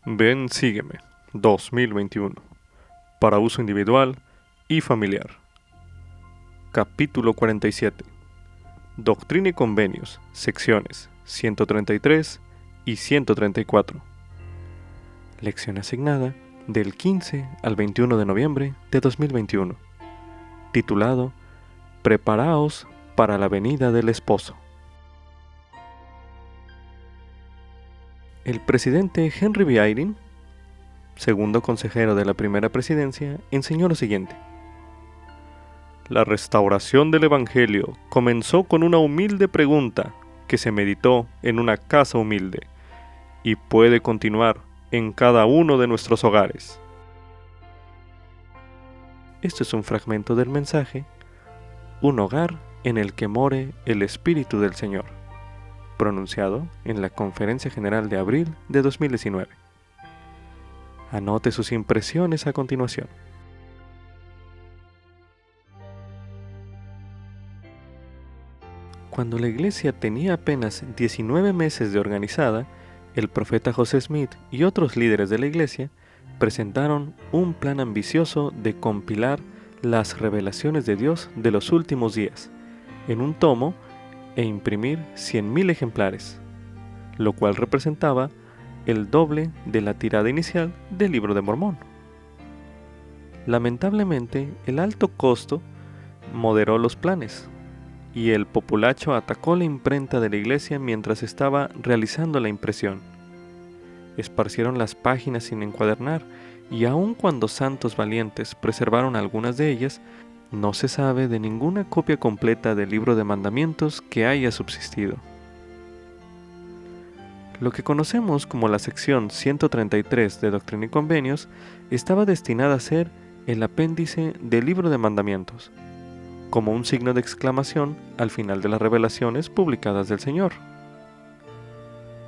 Ven, sígueme. 2021. Para uso individual y familiar. Capítulo 47. Doctrina y Convenios, secciones 133 y 134. Lección asignada del 15 al 21 de noviembre de 2021. Titulado Preparaos para la venida del esposo. El presidente Henry B. Eyring, segundo consejero de la primera presidencia, enseñó lo siguiente: la restauración del Evangelio comenzó con una humilde pregunta que se meditó en una casa humilde y puede continuar en cada uno de nuestros hogares. Este es un fragmento del mensaje Un hogar en el que more el Espíritu del Señor, pronunciado en la Conferencia General de abril de 2019. Anote sus impresiones a continuación. Cuando la iglesia tenía apenas 19 meses de organizada, el profeta José Smith y otros líderes de la iglesia presentaron un plan ambicioso de compilar las revelaciones de Dios de los últimos días en un tomo e imprimir 100,000 ejemplares, lo cual representaba el doble de la tirada inicial del Libro de Mormón. Lamentablemente, el alto costo moderó los planes, y el populacho atacó la imprenta de la iglesia mientras estaba realizando la impresión. Esparcieron las páginas sin encuadernar, y aun cuando santos valientes preservaron algunas de ellas, no se sabe de ninguna copia completa del Libro de Mandamientos que haya subsistido. Lo que conocemos como la sección 133 de Doctrina y Convenios estaba destinada a ser el apéndice del Libro de Mandamientos, como un signo de exclamación al final de las revelaciones publicadas del Señor.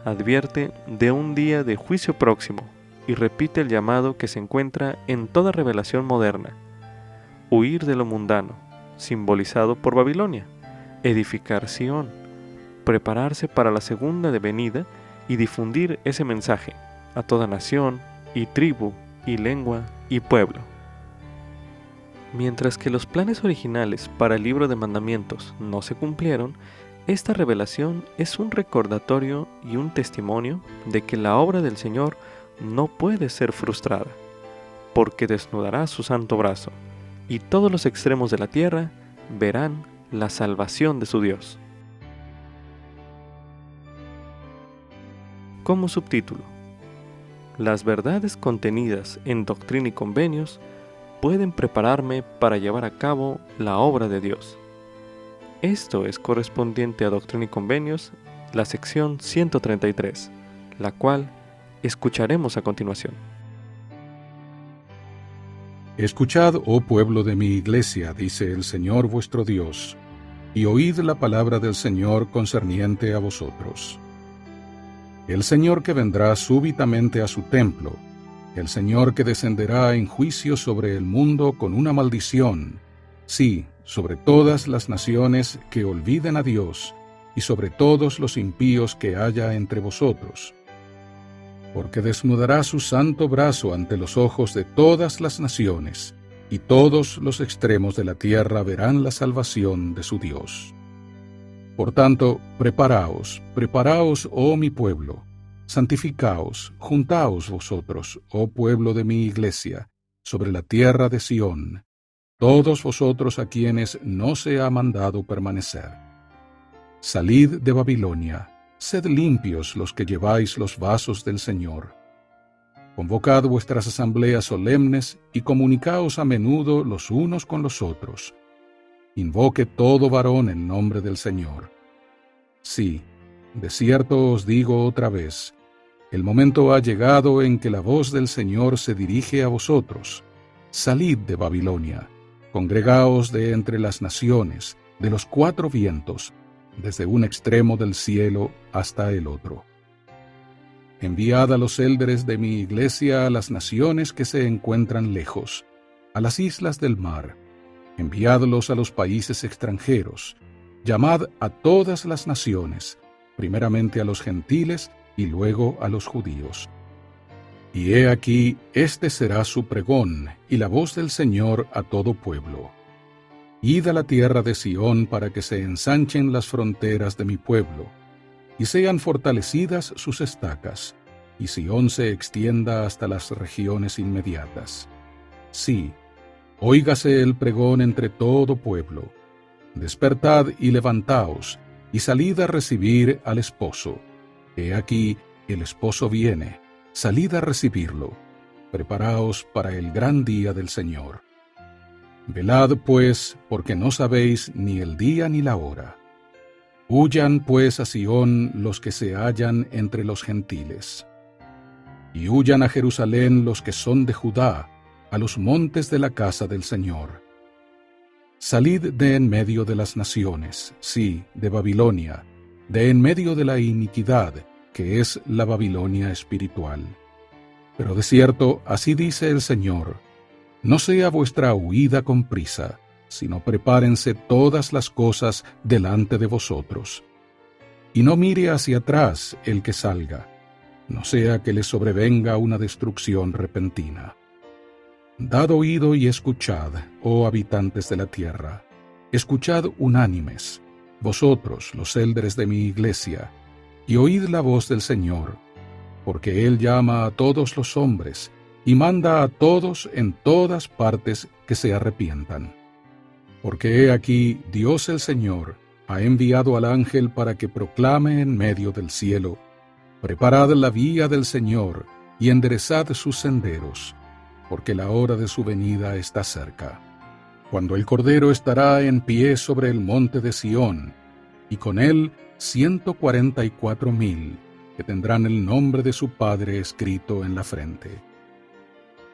Advierte de un día de juicio próximo y repite el llamado que se encuentra en toda revelación moderna: huir de lo mundano, simbolizado por Babilonia, edificar Sión, prepararse para la segunda venida y difundir ese mensaje a toda nación y tribu y lengua y pueblo. Mientras que los planes originales para el Libro de Mandamientos no se cumplieron, esta revelación es un recordatorio y un testimonio de que la obra del Señor no puede ser frustrada, porque desnudará su santo brazo, y todos los extremos de la tierra verán la salvación de su Dios. Como subtítulo: las verdades contenidas en Doctrina y Convenios pueden prepararme para llevar a cabo la obra de Dios. Esto es correspondiente a Doctrina y Convenios, la sección 133, la cual escucharemos a continuación. Escuchad, oh pueblo de mi iglesia, dice el Señor vuestro Dios, y oíd la palabra del Señor concerniente a vosotros. El Señor que vendrá súbitamente a su templo, el Señor que descenderá en juicio sobre el mundo con una maldición, sí, sobre todas las naciones que olviden a Dios, y sobre todos los impíos que haya entre vosotros. Porque desnudará su santo brazo ante los ojos de todas las naciones, y todos los extremos de la tierra verán la salvación de su Dios. Por tanto, preparaos, oh mi pueblo, santificaos, juntaos vosotros, oh pueblo de mi iglesia, sobre la tierra de Sión, todos vosotros a quienes no se ha mandado permanecer. Salid de Babilonia, sed limpios los que lleváis los vasos del Señor. Convocad vuestras asambleas solemnes y comunicaos a menudo los unos con los otros. Invoque todo varón el nombre del Señor. Sí, de cierto os digo otra vez, el momento ha llegado en que la voz del Señor se dirige a vosotros. Salid de Babilonia, congregaos de entre las naciones, de los cuatro vientos, desde un extremo del cielo hasta el otro. Enviad a los élderes de mi iglesia a las naciones que se encuentran lejos, a las islas del mar. Enviadlos a los países extranjeros. Llamad a todas las naciones, primeramente a los gentiles y luego a los judíos. Y he aquí, este será su pregón, y la voz del Señor a todo pueblo. Id a la tierra de Sión para que se ensanchen las fronteras de mi pueblo, y sean fortalecidas sus estacas, y Sión se extienda hasta las regiones inmediatas. Sí, óigase el pregón entre todo pueblo. Despertad y levantaos, y salid a recibir al esposo. He aquí, el esposo viene, salid a recibirlo. Preparaos para el gran día del Señor. Velad, pues, porque no sabéis ni el día ni la hora. Huyan, pues, a Sión los que se hallan entre los gentiles. Y huyan a Jerusalén los que son de Judá, a los montes de la casa del Señor. Salid de en medio de las naciones, sí, de Babilonia, de en medio de la iniquidad, que es la Babilonia espiritual. Pero de cierto, así dice el Señor, no sea vuestra huida con prisa, sino prepárense todas las cosas delante de vosotros. Y no mire hacia atrás el que salga, no sea que le sobrevenga una destrucción repentina. Dad oído y escuchad, oh habitantes de la tierra, escuchad unánimes, vosotros los élderes de mi iglesia, y oíd la voz del Señor, porque Él llama a todos los hombres, y manda a todos en todas partes que se arrepientan. Porque he aquí, Dios el Señor ha enviado al ángel para que proclame en medio del cielo, preparad la vía del Señor, y enderezad sus senderos, porque la hora de su venida está cerca. Cuando el Cordero estará en pie sobre el monte de Sión, y con él 144,000, que tendrán el nombre de su Padre escrito en la frente.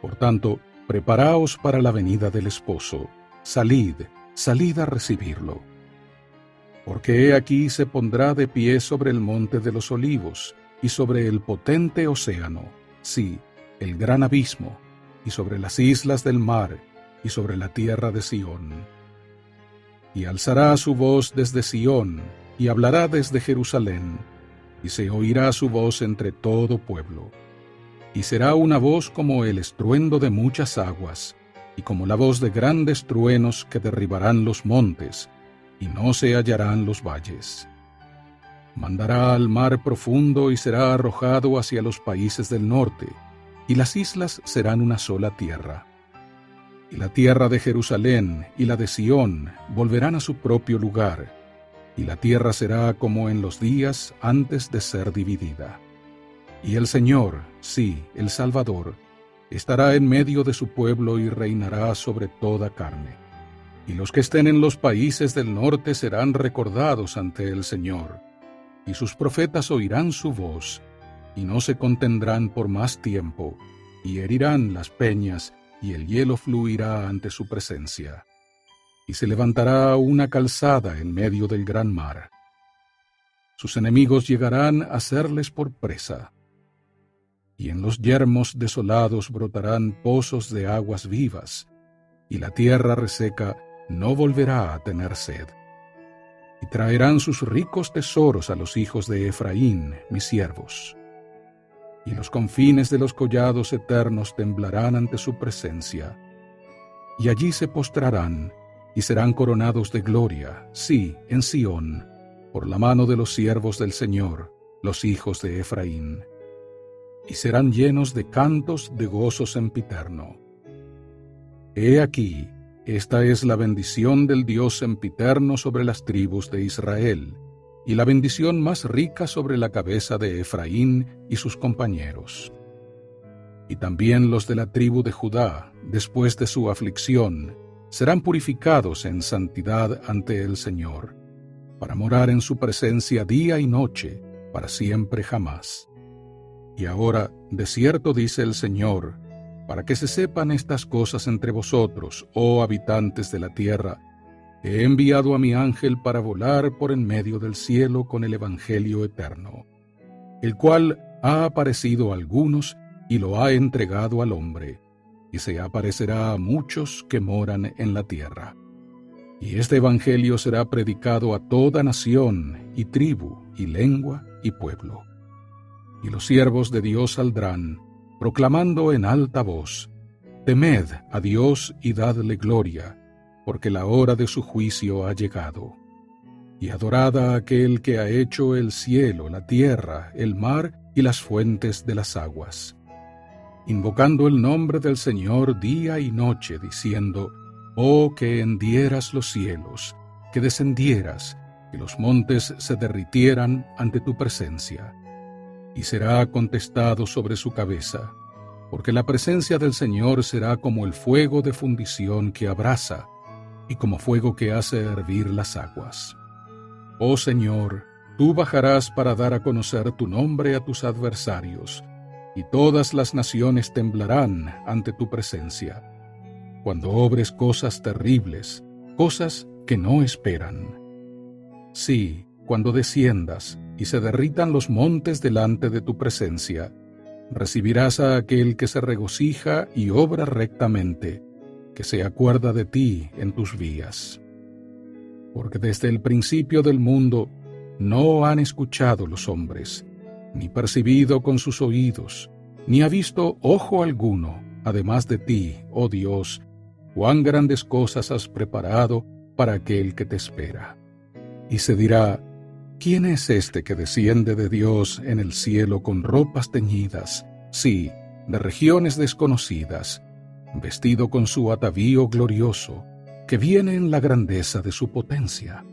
Por tanto, preparaos para la venida del esposo, salid, salid a recibirlo. Porque he aquí se pondrá de pie sobre el monte de los olivos, y sobre el potente océano, sí, el gran abismo, y sobre las islas del mar, y sobre la tierra de Sión. Y alzará su voz desde Sión, y hablará desde Jerusalén, y se oirá su voz entre todo pueblo. Y será una voz como el estruendo de muchas aguas, y como la voz de grandes truenos que derribarán los montes, y no se hallarán los valles. Mandará al mar profundo y será arrojado hacia los países del norte, y las islas serán una sola tierra. Y la tierra de Jerusalén y la de Sión volverán a su propio lugar, y la tierra será como en los días antes de ser dividida. Y el Señor, sí, el Salvador, estará en medio de su pueblo y reinará sobre toda carne. Y los que estén en los países del norte serán recordados ante el Señor, y sus profetas oirán su voz, y no se contendrán por más tiempo, y herirán las peñas, y el hielo fluirá ante su presencia. Y se levantará una calzada en medio del gran mar. Sus enemigos llegarán a serles por presa. Y en los yermos desolados brotarán pozos de aguas vivas, y la tierra reseca no volverá a tener sed. Y traerán sus ricos tesoros a los hijos de Efraín, mis siervos. Y los confines de los collados eternos temblarán ante su presencia. Y allí se postrarán, y serán coronados de gloria, sí, en Sión, por la mano de los siervos del Señor, los hijos de Efraín. Y serán llenos de cantos de gozo sempiterno. He aquí, esta es la bendición del Dios sempiterno sobre las tribus de Israel, y la bendición más rica sobre la cabeza de Efraín y sus compañeros. Y también los de la tribu de Judá, después de su aflicción, serán purificados en santidad ante el Señor, para morar en su presencia día y noche, para siempre jamás. Y ahora, de cierto dice el Señor, para que se sepan estas cosas entre vosotros, oh habitantes de la tierra, he enviado a mi ángel para volar por en medio del cielo con el Evangelio eterno, el cual ha aparecido a algunos y lo ha entregado al hombre, y se aparecerá a muchos que moran en la tierra. Y este Evangelio será predicado a toda nación, y tribu, y lengua, y pueblo. Y los siervos de Dios saldrán, proclamando en alta voz: Temed a Dios y dadle gloria, porque la hora de su juicio ha llegado. Y adorad a aquel que ha hecho el cielo, la tierra, el mar y las fuentes de las aguas. Invocando el nombre del Señor día y noche, diciendo: Oh, que hendieras los cielos, que descendieras, que los montes se derritieran ante tu presencia. Y será contestado sobre su cabeza, porque la presencia del Señor será como el fuego de fundición que abrasa, y como fuego que hace hervir las aguas. Oh Señor, tú bajarás para dar a conocer tu nombre a tus adversarios, y todas las naciones temblarán ante tu presencia, cuando obres cosas terribles, cosas que no esperan. Sí, cuando desciendas y se derritan los montes delante de tu presencia, recibirás a aquel que se regocija y obra rectamente, que se acuerda de ti en tus vías. Porque desde el principio del mundo no han escuchado los hombres, ni percibido con sus oídos, ni ha visto ojo alguno, además de ti, oh Dios, cuán grandes cosas has preparado para aquel que te espera. Y se dirá: ¿quién es este que desciende de Dios en el cielo con ropas teñidas, sí, de regiones desconocidas, vestido con su atavío glorioso, que viene en la grandeza de su potencia?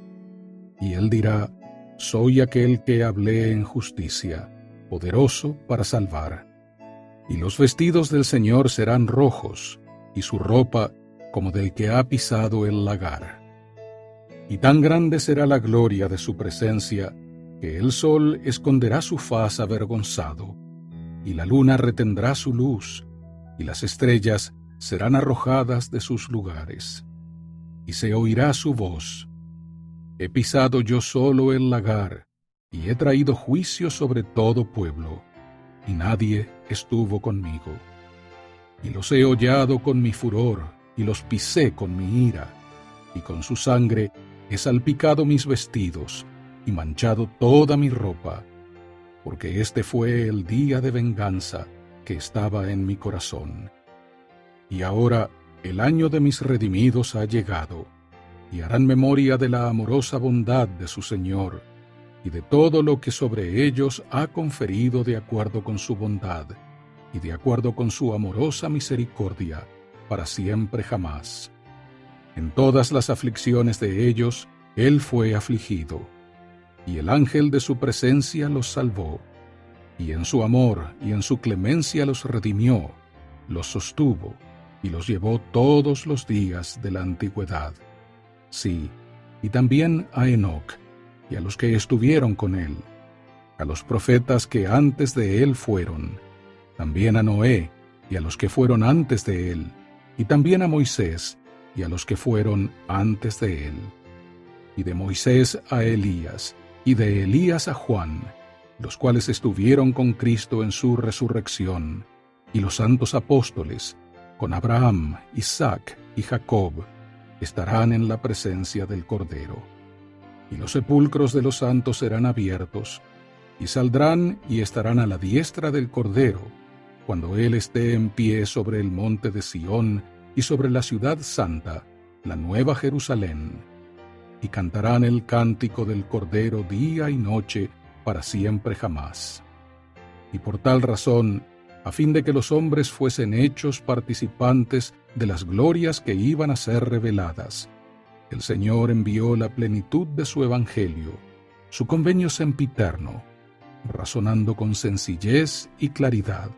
Y él dirá: soy aquel que hablé en justicia, poderoso para salvar. Y los vestidos del Señor serán rojos, y su ropa como del que ha pisado el lagar. Y tan grande será la gloria de su presencia, que el sol esconderá su faz avergonzado, y la luna retendrá su luz, y las estrellas serán arrojadas de sus lugares. Y se oirá su voz: he pisado yo solo el lagar, y he traído juicio sobre todo pueblo, y nadie estuvo conmigo. Y los he hollado con mi furor, y los pisé con mi ira, y con su sangre he salpicado mis vestidos, y manchado toda mi ropa, porque este fue el día de venganza que estaba en mi corazón. Y ahora el año de mis redimidos ha llegado, y harán memoria de la amorosa bondad de su Señor, y de todo lo que sobre ellos ha conferido de acuerdo con su bondad, y de acuerdo con su amorosa misericordia, para siempre jamás. En todas las aflicciones de ellos, él fue afligido, y el ángel de su presencia los salvó, y en su amor y en su clemencia los redimió, los sostuvo, y los llevó todos los días de la antigüedad. Sí, y también a Enoc, y a los que estuvieron con él, a los profetas que antes de él fueron, también a Noé, y a los que fueron antes de él, y también a Moisés, y a los que fueron antes de él. Y de Moisés a Elías, y de Elías a Juan, los cuales estuvieron con Cristo en su resurrección, y los santos apóstoles, con Abraham, Isaac y Jacob, estarán en la presencia del Cordero. Y los sepulcros de los santos serán abiertos, y saldrán y estarán a la diestra del Cordero, cuando él esté en pie sobre el monte de Sión y sobre la ciudad santa, la nueva Jerusalén, y cantarán el cántico del Cordero día y noche para siempre jamás. Y por tal razón, a fin de que los hombres fuesen hechos participantes de las glorias que iban a ser reveladas, el Señor envió la plenitud de su evangelio, su convenio sempiterno, razonando con sencillez y claridad,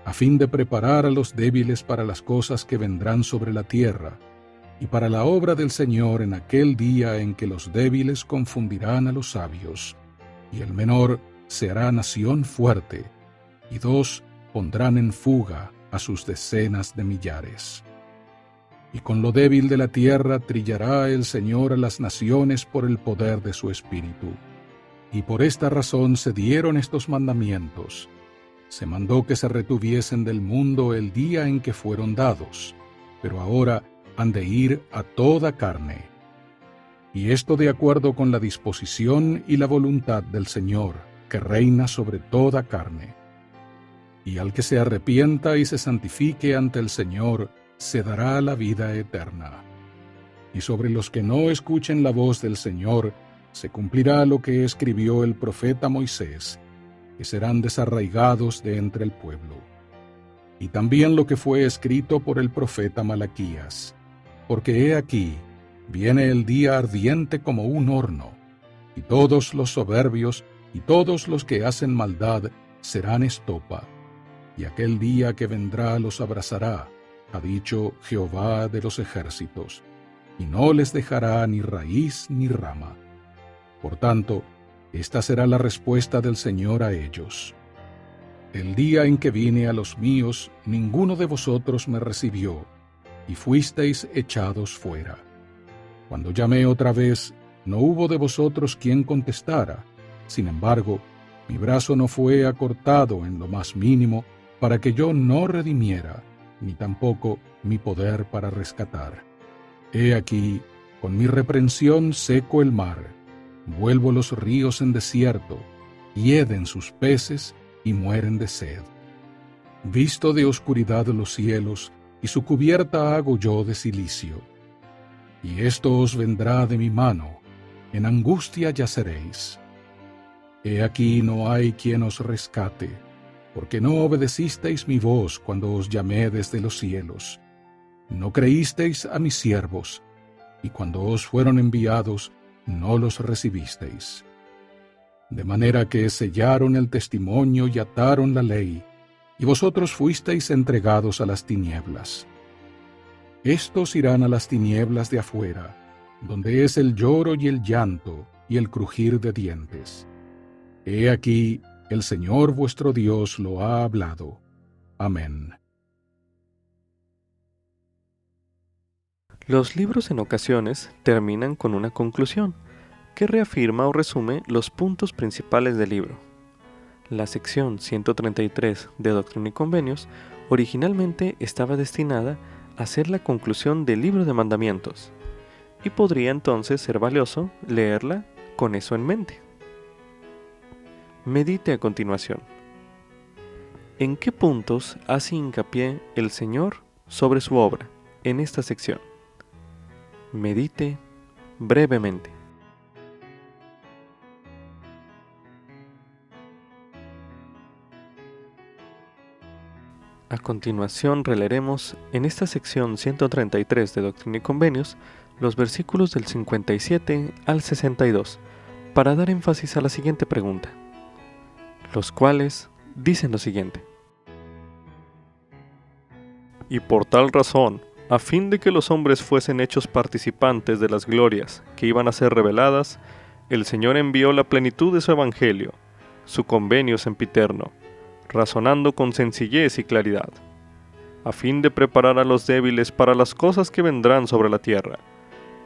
a fin de preparar a los débiles para las cosas que vendrán sobre la tierra, y para la obra del Señor en aquel día en que los débiles confundirán a los sabios, y el menor se hará nación fuerte, y dos pondrán en fuga a sus decenas de millares. Y con lo débil de la tierra trillará el Señor a las naciones por el poder de su Espíritu. Y por esta razón se dieron estos mandamientos. Se mandó que se retuviesen del mundo el día en que fueron dados, pero ahora han de ir a toda carne. Y esto de acuerdo con la disposición y la voluntad del Señor, que reina sobre toda carne. y al que se arrepienta y se santifique ante el Señor, se dará la vida eterna. Y sobre los que no escuchen la voz del Señor, se cumplirá lo que escribió el profeta Moisés, que serán desarraigados de entre el pueblo. Y también lo que fue escrito por el profeta Malaquías, porque he aquí, viene el día ardiente como un horno, y todos los soberbios y todos los que hacen maldad serán estopa, y aquel día que vendrá los abrazará, ha dicho Jehová de los ejércitos, y no les dejará ni raíz ni rama. Por tanto, esta será la respuesta del Señor a ellos. El día en que vine a los míos, ninguno de vosotros me recibió, y fuisteis echados fuera. Cuando llamé otra vez, no hubo de vosotros quien contestara. Sin embargo, mi brazo no fue acortado en lo más mínimo para que yo no redimiera, ni tampoco mi poder para rescatar. He aquí, con mi reprensión seco el mar, vuelvo los ríos en desierto, hieden sus peces y mueren de sed. Visto de oscuridad los cielos, y su cubierta hago yo de cilicio. Y esto os vendrá de mi mano, en angustia yaceréis. He aquí no hay quien os rescate, porque no obedecisteis mi voz cuando os llamé desde los cielos. No creísteis a mis siervos, y cuando os fueron enviados, no los recibisteis. De manera que sellaron el testimonio y ataron la ley, y vosotros fuisteis entregados a las tinieblas. Estos irán a las tinieblas de afuera, donde es el lloro y el llanto y el crujir de dientes. He aquí, el Señor vuestro Dios lo ha hablado. Amén. Los libros en ocasiones terminan con una conclusión, que reafirma o resume los puntos principales del libro. La sección 133 de Doctrina y Convenios originalmente estaba destinada a ser la conclusión del libro de mandamientos, y podría entonces ser valioso leerla con eso en mente. Medite a continuación. ¿En qué puntos hace hincapié el Señor sobre su obra en esta sección? Medite brevemente. A continuación releeremos en esta sección 133 de Doctrina y Convenios los versículos del 57 al 62 para dar énfasis a la siguiente pregunta, los cuales dicen lo siguiente. Y por tal razón, a fin de que los hombres fuesen hechos participantes de las glorias que iban a ser reveladas, el Señor envió la plenitud de su evangelio, su convenio sempiterno, razonando con sencillez y claridad, a fin de preparar a los débiles para las cosas que vendrán sobre la tierra,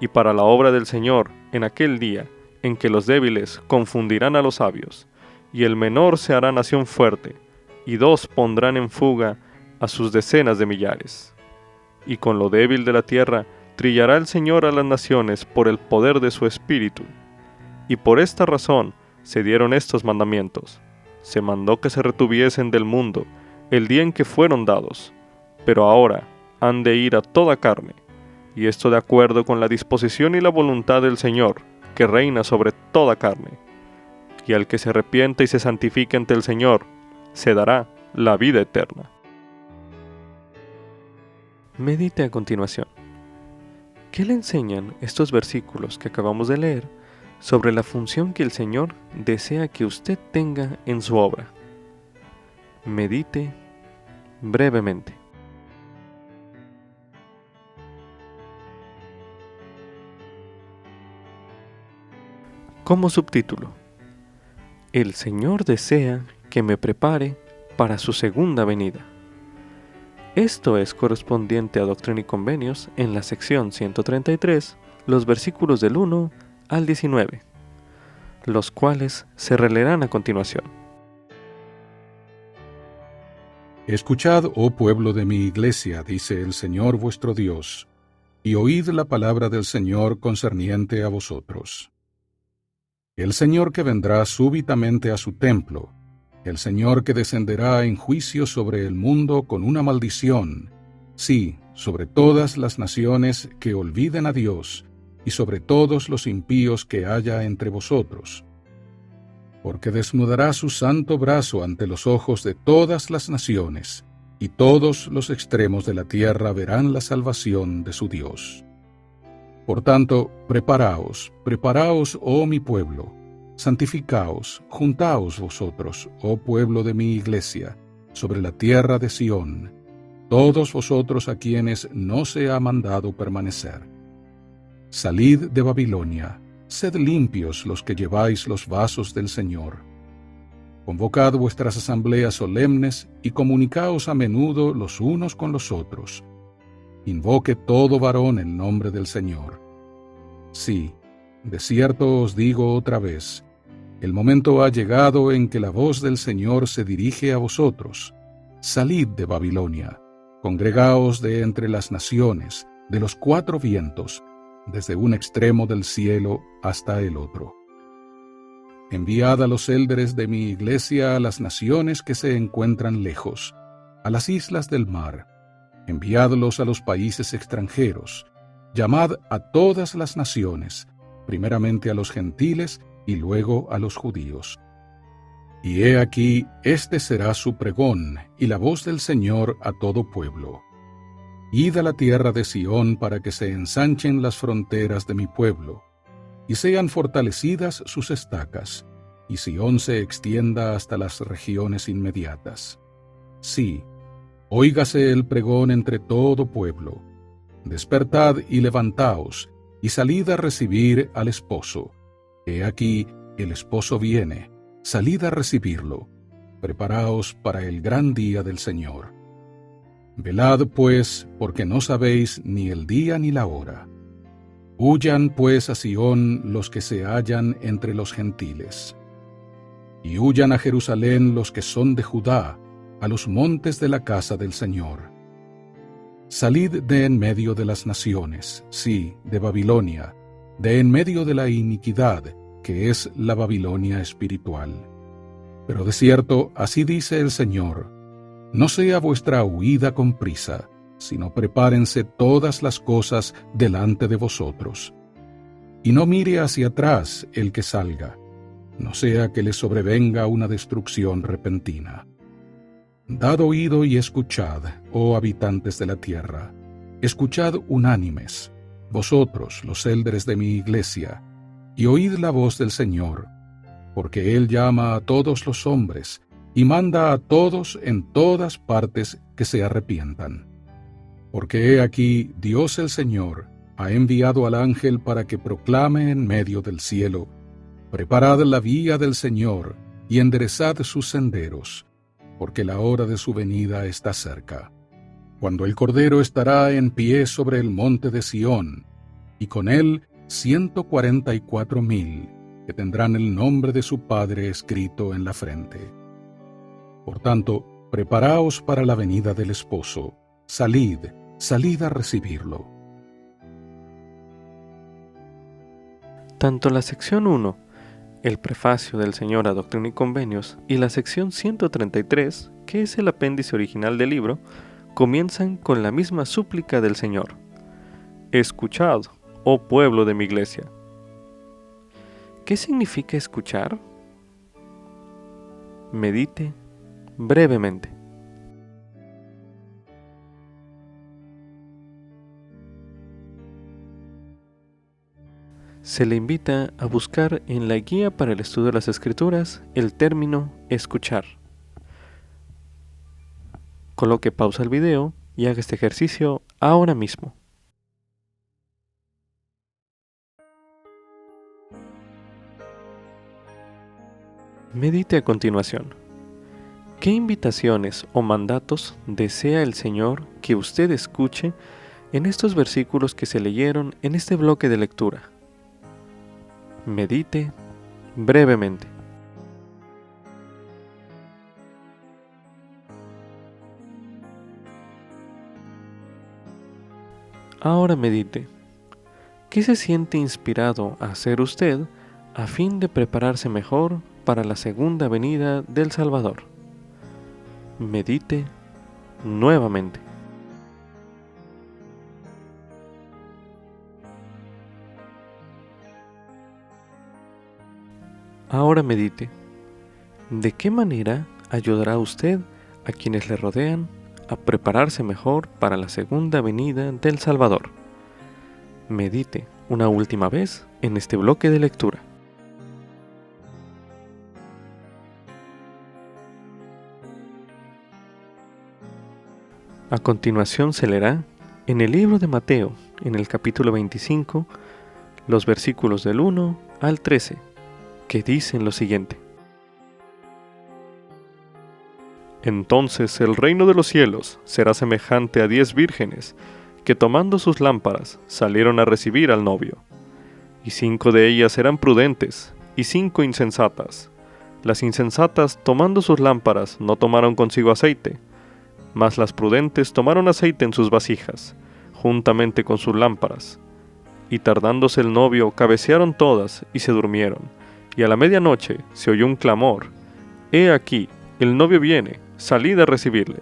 y para la obra del Señor en aquel día en que los débiles confundirán a los sabios, y el menor se hará nación fuerte, y dos pondrán en fuga a sus decenas de millares. Y con lo débil de la tierra trillará el Señor a las naciones por el poder de su Espíritu. Y por esta razón se dieron estos mandamientos. Se mandó que se retuviesen del mundo el día en que fueron dados, pero ahora han de ir a toda carne, y esto de acuerdo con la disposición y la voluntad del Señor, que reina sobre toda carne. Y al que se arrepienta y se santifique ante el Señor, se dará la vida eterna. Medite a continuación. ¿Qué le enseñan estos versículos que acabamos de leer sobre la función que el Señor desea que usted tenga en su obra? Medite brevemente. Como subtítulo, el Señor desea que me prepare para su segunda venida. Esto es correspondiente a Doctrina y Convenios en la sección 133, los versículos del 1 al 19, los cuales se releerán a continuación. Escuchad, oh pueblo de mi iglesia, dice el Señor vuestro Dios, y oíd la palabra del Señor concerniente a vosotros. El Señor que vendrá súbitamente a su templo, el Señor que descenderá en juicio sobre el mundo con una maldición, sí, sobre todas las naciones que olviden a Dios, y sobre todos los impíos que haya entre vosotros. Porque desnudará su santo brazo ante los ojos de todas las naciones, y todos los extremos de la tierra verán la salvación de su Dios. Por tanto, preparaos, oh mi pueblo, santificaos, juntaos vosotros, oh pueblo de mi iglesia, sobre la tierra de Sión, todos vosotros a quienes no se ha mandado permanecer. Salid de Babilonia, sed limpios los que lleváis los vasos del Señor. Convocad vuestras asambleas solemnes y comunicaos a menudo los unos con los otros. Invoque todo varón el nombre del Señor. Sí, de cierto os digo otra vez, el momento ha llegado en que la voz del Señor se dirige a vosotros. Salid de Babilonia, congregaos de entre las naciones, de los cuatro vientos, desde un extremo del cielo hasta el otro. Enviad a los élderes de mi iglesia a las naciones que se encuentran lejos, a las islas del mar. Enviadlos a los países extranjeros. Llamad a todas las naciones, primeramente a los gentiles y luego a los judíos. Y he aquí, este será su pregón y la voz del Señor a todo pueblo. Id a la tierra de Sión para que se ensanchen las fronteras de mi pueblo, y sean fortalecidas sus estacas, y Sión se extienda hasta las regiones inmediatas. Sí, óigase el pregón entre todo pueblo. Despertad y levantaos, y salid a recibir al esposo. He aquí, el esposo viene, salid a recibirlo. Preparaos para el gran día del Señor. Velad, pues, porque no sabéis ni el día ni la hora. Huyan, pues, a Sión los que se hallan entre los gentiles. Y huyan a Jerusalén los que son de Judá, a los montes de la casa del Señor. Salid de en medio de las naciones, sí, de Babilonia, de en medio de la iniquidad, que es la Babilonia espiritual. Pero de cierto, así dice el Señor, no sea vuestra huida con prisa, sino prepárense todas las cosas delante de vosotros. Y no mire hacia atrás el que salga, no sea que le sobrevenga una destrucción repentina. Dad oído y escuchad, oh habitantes de la tierra, escuchad unánimes, vosotros los élderes de mi iglesia, y oíd la voz del Señor, porque Él llama a todos los hombres, y manda a todos en todas partes que se arrepientan. Porque he aquí, Dios el Señor ha enviado al ángel para que proclame en medio del cielo, preparad la vía del Señor, y enderezad sus senderos, porque la hora de su venida está cerca. Cuando el Cordero estará en pie sobre el monte de Sión, y con él 144,000, que tendrán el nombre de su Padre escrito en la frente. Por tanto, preparaos para la venida del esposo, salid, salid a recibirlo. Tanto la sección 1, el prefacio del Señor a Doctrina y Convenios, y la sección 133, que es el apéndice original del libro, comienzan con la misma súplica del Señor. Escuchad, oh pueblo de mi iglesia. ¿Qué significa escuchar? Medite brevemente. Se le invita a buscar en la guía para el estudio de las Escrituras el término escuchar. Coloque pausa al video y haga este ejercicio ahora mismo. Medite a continuación. ¿Qué invitaciones o mandatos desea el Señor que usted escuche en estos versículos que se leyeron en este bloque de lectura? Medite brevemente. Ahora medite. ¿Qué se siente inspirado a hacer usted a fin de prepararse mejor para la segunda venida del Salvador. Medite nuevamente. Ahora medite. ¿De qué manera ayudará usted a quienes le rodean a prepararse mejor para la segunda venida del Salvador? Medite una última vez en este bloque de lectura. A continuación se leerá en el libro de Mateo, en el capítulo 25, los versículos del 1 al 13, que dicen lo siguiente. Entonces el reino de los cielos será semejante a 10 vírgenes que tomando sus lámparas salieron a recibir al novio. Y 5 de ellas eran prudentes y 5 insensatas. Las insensatas tomando sus lámparas no tomaron consigo aceite, mas las prudentes tomaron aceite en sus vasijas, juntamente con sus lámparas. Y tardándose el novio cabecearon todas y se durmieron. Y a la medianoche se oyó un clamor: «He aquí, el novio viene, salid a recibirle».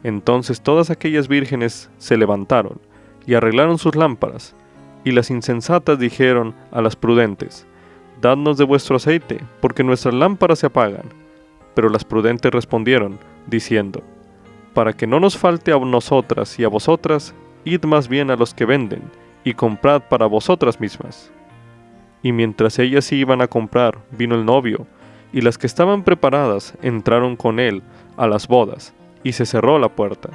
Entonces todas aquellas vírgenes se levantaron y arreglaron sus lámparas, y las insensatas dijeron a las prudentes: «Dadnos de vuestro aceite, porque nuestras lámparas se apagan». Pero las prudentes respondieron, diciendo: «Para que no nos falte a nosotras y a vosotras, id más bien a los que venden, y comprad para vosotras mismas». Y mientras ellas iban a comprar, vino el novio, y las que estaban preparadas entraron con él a las bodas, y se cerró la puerta.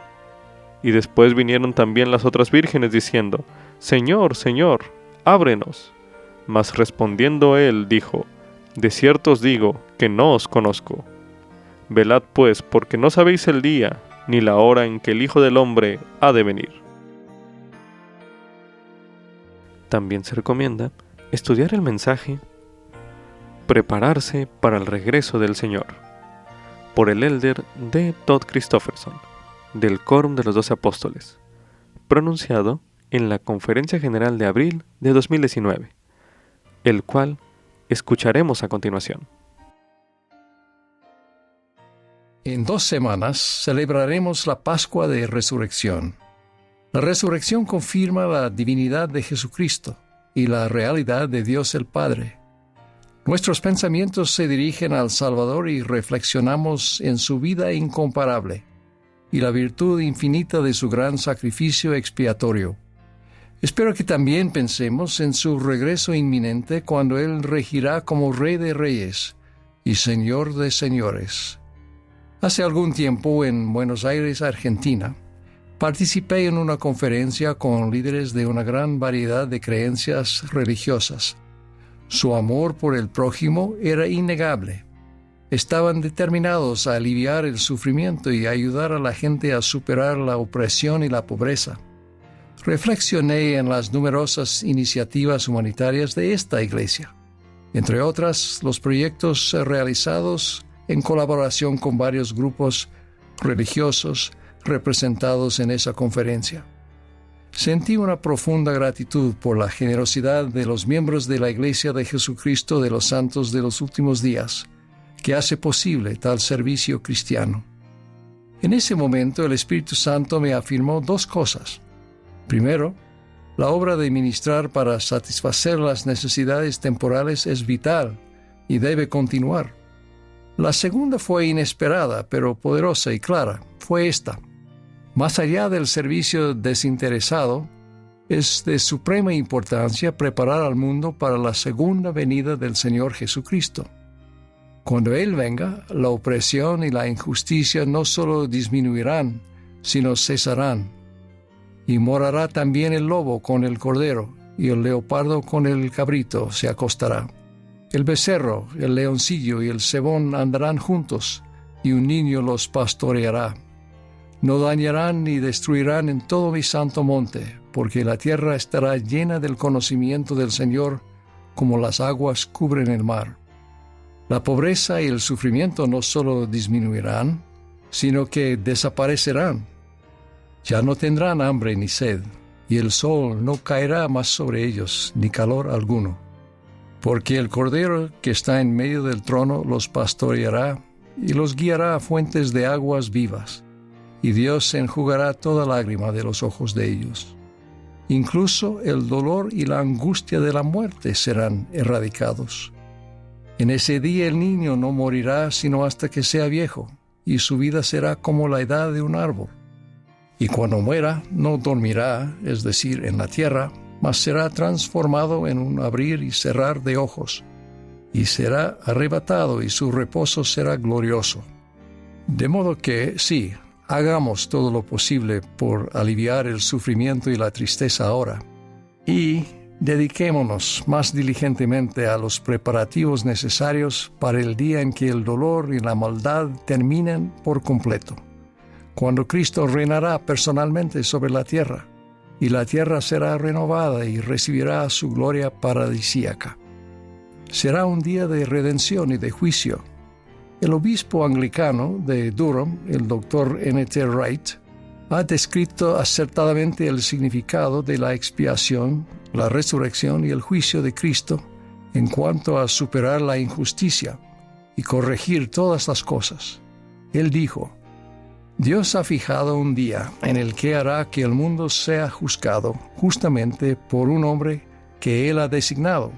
Y después vinieron también las otras vírgenes diciendo: «Señor, Señor, ábrenos». Mas respondiendo él dijo: «De cierto os digo que no os conozco. Velad pues, porque no sabéis el día ni la hora en que el Hijo del Hombre ha de venir». También se recomienda estudiar el mensaje Prepararse para el regreso del Señor, por el elder D. Todd Christofferson, del Quórum de los 12 Apóstoles, pronunciado en la Conferencia General de abril de 2019, el cual escucharemos a continuación. En 2 semanas celebraremos la Pascua de Resurrección. La resurrección confirma la divinidad de Jesucristo y la realidad de Dios el Padre. Nuestros pensamientos se dirigen al Salvador y reflexionamos en su vida incomparable y la virtud infinita de su gran sacrificio expiatorio. Espero que también pensemos en su regreso inminente cuando Él regirá como Rey de Reyes y Señor de Señores. Hace algún tiempo, en Buenos Aires, Argentina, participé en una conferencia con líderes de una gran variedad de creencias religiosas. Su amor por el prójimo era innegable. Estaban determinados a aliviar el sufrimiento y ayudar a la gente a superar la opresión y la pobreza. Reflexioné en las numerosas iniciativas humanitarias de esta iglesia, entre otras los proyectos realizados en colaboración con varios grupos religiosos representados en esa conferencia. Sentí una profunda gratitud por la generosidad de los miembros de la Iglesia de Jesucristo de los Santos de los Últimos Días, que hace posible tal servicio cristiano. En ese momento el Espíritu Santo me afirmó 2 cosas. Primero, la obra de ministrar para satisfacer las necesidades temporales es vital y debe continuar. La segunda fue inesperada, pero poderosa y clara. Fue esta: más allá del servicio desinteresado, es de suprema importancia preparar al mundo para la segunda venida del Señor Jesucristo. Cuando Él venga, la opresión y la injusticia no solo disminuirán, sino cesarán. Y morará también el lobo con el cordero, y el leopardo con el cabrito se acostará. El becerro, el leoncillo y el cebón andarán juntos, y un niño los pastoreará. No dañarán ni destruirán en todo mi santo monte, porque la tierra estará llena del conocimiento del Señor, como las aguas cubren el mar. La pobreza y el sufrimiento no solo disminuirán, sino que desaparecerán. Ya no tendrán hambre ni sed, y el sol no caerá más sobre ellos, ni calor alguno. Porque el Cordero que está en medio del trono los pastoreará y los guiará a fuentes de aguas vivas, y Dios enjugará toda lágrima de los ojos de ellos. Incluso el dolor y la angustia de la muerte serán erradicados. En ese día el niño no morirá sino hasta que sea viejo, y su vida será como la edad de un árbol. Y cuando muera, no dormirá, es decir, en la tierra, mas será transformado en un abrir y cerrar de ojos, y será arrebatado, y su reposo será glorioso. De modo que, sí, hagamos todo lo posible por aliviar el sufrimiento y la tristeza ahora, y dediquémonos más diligentemente a los preparativos necesarios para el día en que el dolor y la maldad terminen por completo, cuando Cristo reinará personalmente sobre la tierra, y la tierra será renovada y recibirá su gloria paradisíaca. Será un día de redención y de juicio. El obispo anglicano de Durham, el Dr. N.T. Wright, ha descrito acertadamente el significado de la expiación, la resurrección y el juicio de Cristo en cuanto a superar la injusticia y corregir todas las cosas. Él dijo: Dios ha fijado un día en el que hará que el mundo sea juzgado justamente por un hombre que Él ha designado,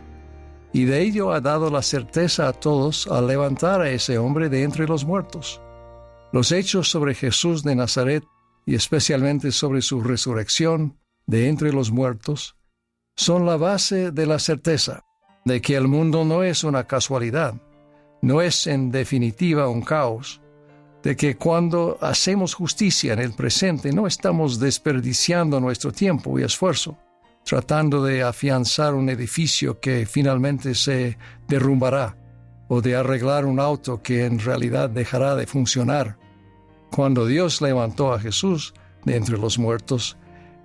y de ello ha dado la certeza a todos al levantar a ese hombre de entre los muertos. Los hechos sobre Jesús de Nazaret, y especialmente sobre su resurrección de entre los muertos, son la base de la certeza de que el mundo no es una casualidad, no es en definitiva un caos, de que cuando hacemos justicia en el presente no estamos desperdiciando nuestro tiempo y esfuerzo, tratando de afianzar un edificio que finalmente se derrumbará, o de arreglar un auto que en realidad dejará de funcionar. Cuando Dios levantó a Jesús de entre los muertos,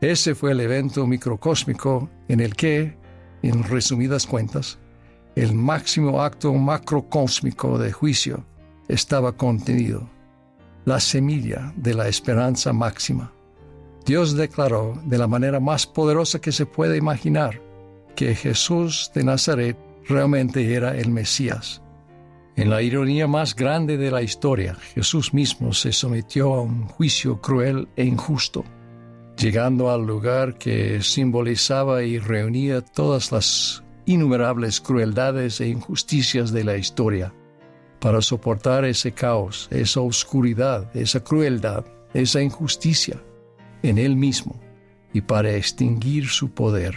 ese fue el evento microcósmico en el que, en resumidas cuentas, el máximo acto macrocósmico de juicio estaba contenido, la semilla de la esperanza máxima. Dios declaró de la manera más poderosa que se puede imaginar que Jesús de Nazaret realmente era el Mesías. En la ironía más grande de la historia, Jesús mismo se sometió a un juicio cruel e injusto, llegando al lugar que simbolizaba y reunía todas las innumerables crueldades e injusticias de la historia, para soportar ese caos, esa oscuridad, esa crueldad, esa injusticia en Él mismo y para extinguir su poder.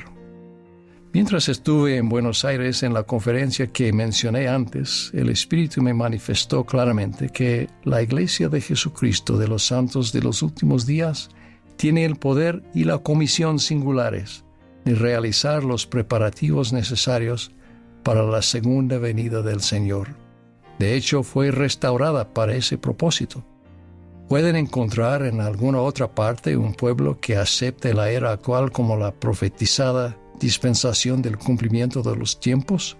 Mientras estuve en Buenos Aires en la conferencia que mencioné antes, el Espíritu me manifestó claramente que la Iglesia de Jesucristo de los Santos de los Últimos Días tiene el poder y la comisión singulares de realizar los preparativos necesarios para la segunda venida del Señor. De hecho, fue restaurada para ese propósito. ¿Pueden encontrar en alguna otra parte un pueblo que acepte la era actual como la profetizada dispensación del cumplimiento de los tiempos,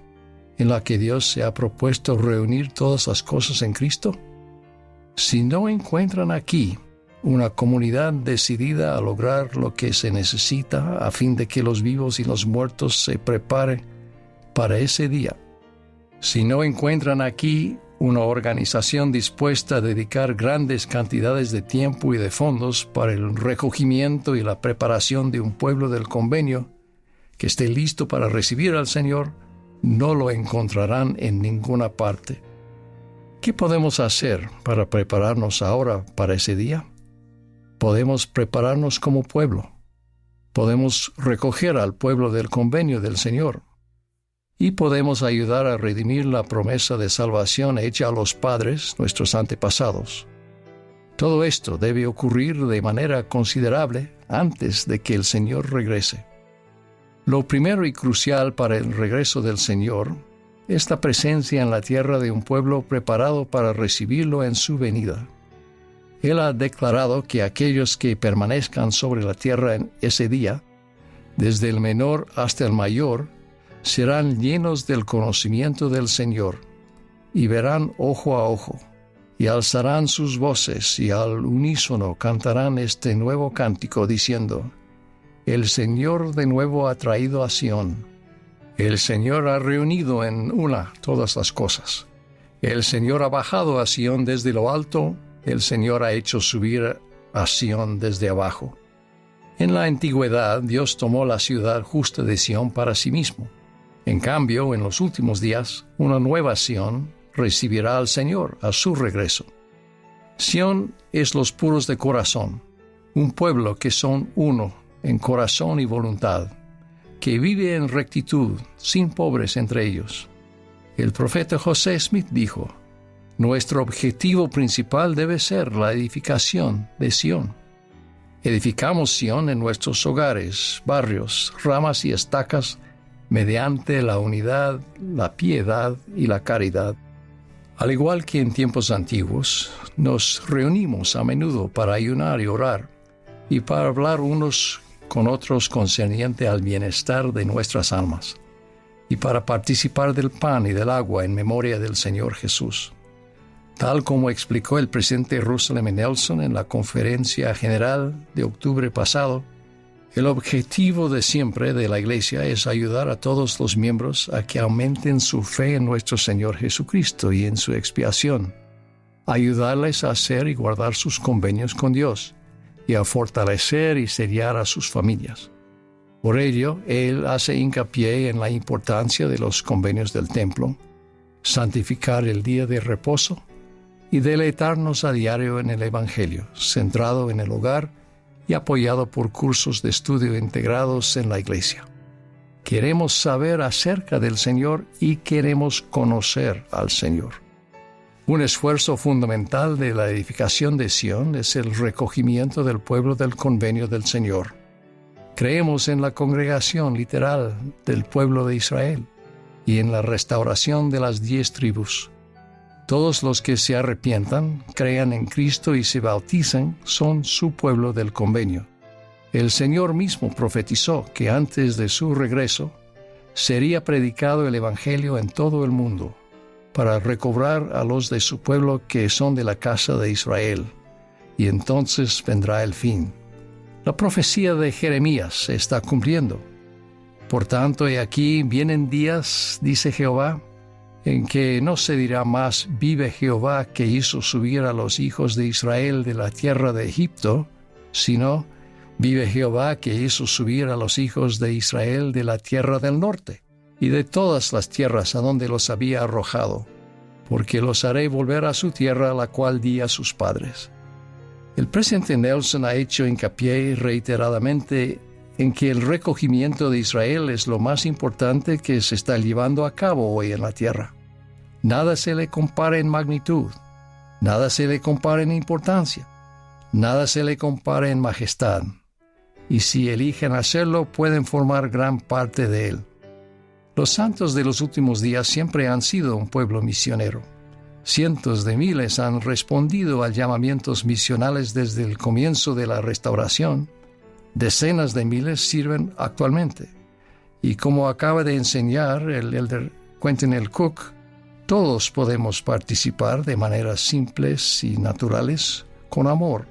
en la que Dios se ha propuesto reunir todas las cosas en Cristo? Si no encuentran aquí una comunidad decidida a lograr lo que se necesita a fin de que los vivos y los muertos se preparen para ese día, si no encuentran aquí una organización dispuesta a dedicar grandes cantidades de tiempo y de fondos para el recogimiento y la preparación de un pueblo del convenio que esté listo para recibir al Señor, no lo encontrarán en ninguna parte. ¿Qué podemos hacer para prepararnos ahora para ese día? Podemos prepararnos como pueblo. Podemos recoger al pueblo del convenio del Señor. Y podemos ayudar a redimir la promesa de salvación hecha a los padres, nuestros antepasados. Todo esto debe ocurrir de manera considerable antes de que el Señor regrese. Lo primero y crucial para el regreso del Señor es la presencia en la tierra de un pueblo preparado para recibirlo en su venida. Él ha declarado que aquellos que permanezcan sobre la tierra en ese día, desde el menor hasta el mayor, serán llenos del conocimiento del Señor, y verán ojo a ojo, y alzarán sus voces, y al unísono cantarán este nuevo cántico, diciendo: El Señor de nuevo ha traído a Sión, El Señor ha reunido en una todas las cosas. El Señor ha bajado a Sión desde lo alto, el Señor ha hecho subir a Sión desde abajo. En la antigüedad, Dios tomó la ciudad justa de Sión para sí mismo. En cambio, en los últimos días, una nueva Sión recibirá al Señor a su regreso. Sión es los puros de corazón, un pueblo que son uno en corazón y voluntad, que vive en rectitud, sin pobres entre ellos. El profeta José Smith dijo: nuestro objetivo principal debe ser la edificación de Sión. Edificamos Sión en nuestros hogares, barrios, ramas y estacas, mediante la unidad, la piedad y la caridad. Al igual que en tiempos antiguos, nos reunimos a menudo para ayunar y orar, y para hablar unos con otros concerniente al bienestar de nuestras almas, y para participar del pan y del agua en memoria del Señor Jesús. Tal como explicó el presidente Russell M. Nelson en la Conferencia General de octubre pasado, el objetivo de siempre de la Iglesia es ayudar a todos los miembros a que aumenten su fe en nuestro Señor Jesucristo y en su expiación, ayudarles a hacer y guardar sus convenios con Dios, y a fortalecer y sellar a sus familias. Por ello, él hace hincapié en la importancia de los convenios del templo, santificar el día de reposo y deleitarnos a diario en el Evangelio, centrado en el hogar y apoyado por cursos de estudio integrados en la Iglesia. Queremos saber acerca del Señor y queremos conocer al Señor. Un esfuerzo fundamental de la edificación de Sión es el recogimiento del pueblo del convenio del Señor. Creemos en la congregación literal del pueblo de Israel y en la restauración de las 10 tribus. Todos los que se arrepientan, crean en Cristo y se bautizan son su pueblo del convenio. El Señor mismo profetizó que antes de su regreso sería predicado el Evangelio en todo el mundo, para recobrar a los de su pueblo que son de la casa de Israel, y entonces vendrá el fin. La profecía de Jeremías se está cumpliendo. Por tanto, he aquí vienen días, dice Jehová, en que no se dirá más: vive Jehová, que hizo subir a los hijos de Israel de la tierra de Egipto, sino: vive Jehová, que hizo subir a los hijos de Israel de la tierra del norte, y de todas las tierras a donde los había arrojado, porque los haré volver a su tierra, a la cual di a sus padres. El presidente Nelson ha hecho hincapié reiteradamente en que el recogimiento de Israel es lo más importante que se está llevando a cabo hoy en la tierra. Nada se le compara en magnitud, nada se le compara en importancia, nada se le compara en majestad, y si eligen hacerlo pueden formar gran parte de él. Los santos de los últimos días siempre han sido un pueblo misionero. Cientos de miles han respondido a llamamientos misionales desde el comienzo de la restauración. Decenas de miles sirven actualmente. Y como acaba de enseñar el elder Quentin L. Cook, todos podemos participar de maneras simples y naturales, con amor,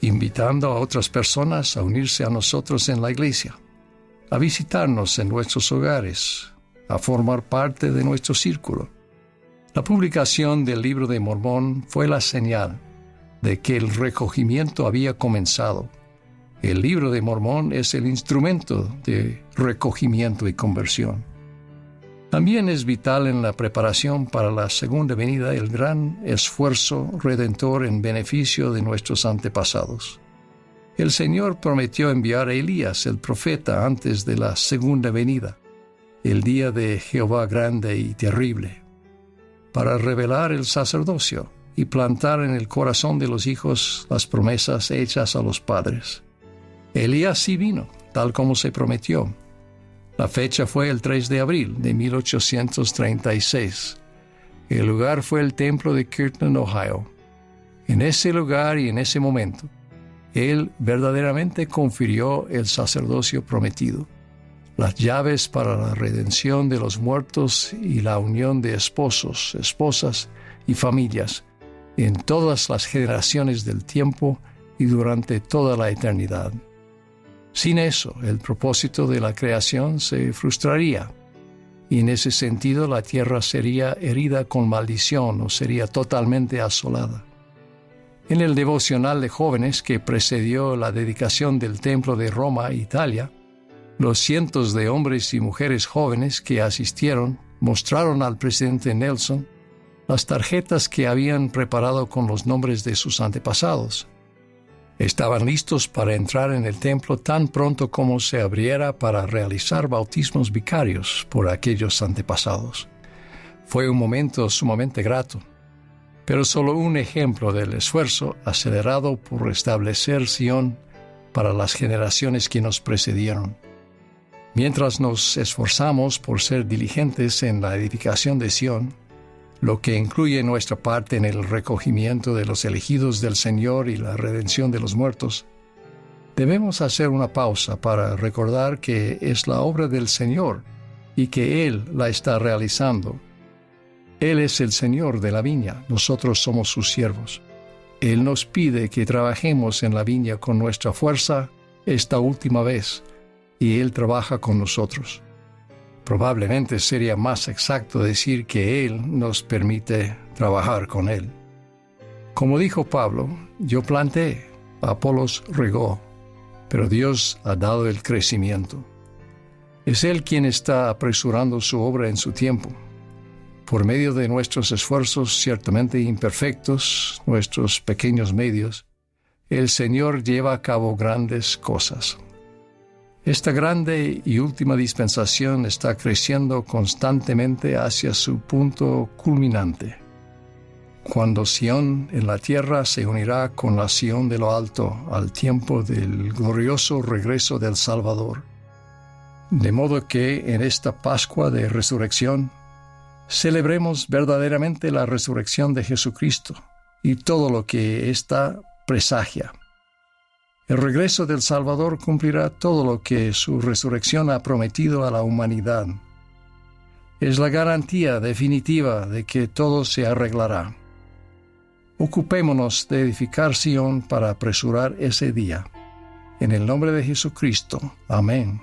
invitando a otras personas a unirse a nosotros en la iglesia, a visitarnos en nuestros hogares, a formar parte de nuestro círculo. La publicación del Libro de Mormón fue la señal de que el recogimiento había comenzado. El Libro de Mormón es el instrumento de recogimiento y conversión. También es vital en la preparación para la segunda venida el gran esfuerzo redentor en beneficio de nuestros antepasados. El Señor prometió enviar a Elías, el profeta, antes de la segunda venida, el día de Jehová grande y terrible, para revelar el sacerdocio y plantar en el corazón de los hijos las promesas hechas a los padres. Elías sí vino, tal como se prometió. La fecha fue el 3 de abril de 1836. El lugar fue el templo de Kirtland, Ohio. En ese lugar y en ese momento, Él verdaderamente confirió el sacerdocio prometido, las llaves para la redención de los muertos y la unión de esposos, esposas y familias en todas las generaciones del tiempo y durante toda la eternidad. Sin eso, el propósito de la creación se frustraría y en ese sentido la tierra sería herida con maldición o sería totalmente asolada. En el devocional de jóvenes que precedió la dedicación del Templo de Roma, Italia, los cientos de hombres y mujeres jóvenes que asistieron mostraron al presidente Nelson las tarjetas que habían preparado con los nombres de sus antepasados. Estaban listos para entrar en el templo tan pronto como se abriera para realizar bautismos vicarios por aquellos antepasados. Fue un momento sumamente grato, pero solo un ejemplo del esfuerzo acelerado por restablecer Sion para las generaciones que nos precedieron. Mientras nos esforzamos por ser diligentes en la edificación de Sion, lo que incluye nuestra parte en el recogimiento de los elegidos del Señor y la redención de los muertos, debemos hacer una pausa para recordar que es la obra del Señor y que Él la está realizando. Él es el Señor de la viña, nosotros somos sus siervos. Él nos pide que trabajemos en la viña con nuestra fuerza esta última vez, y Él trabaja con nosotros. Probablemente sería más exacto decir que Él nos permite trabajar con Él. Como dijo Pablo, yo planté, Apolos regó, pero Dios ha dado el crecimiento. Es Él quien está apresurando su obra en su tiempo. Por medio de nuestros esfuerzos ciertamente imperfectos, nuestros pequeños medios, el Señor lleva a cabo grandes cosas. Esta grande y última dispensación está creciendo constantemente hacia su punto culminante, cuando Sion en la tierra se unirá con la Sion de lo alto al tiempo del glorioso regreso del Salvador. De modo que en esta Pascua de Resurrección celebremos verdaderamente la resurrección de Jesucristo y todo lo que ésta presagia. El regreso del Salvador cumplirá todo lo que su resurrección ha prometido a la humanidad. Es la garantía definitiva de que todo se arreglará. Ocupémonos de edificar Sion para apresurar ese día. En el nombre de Jesucristo. Amén.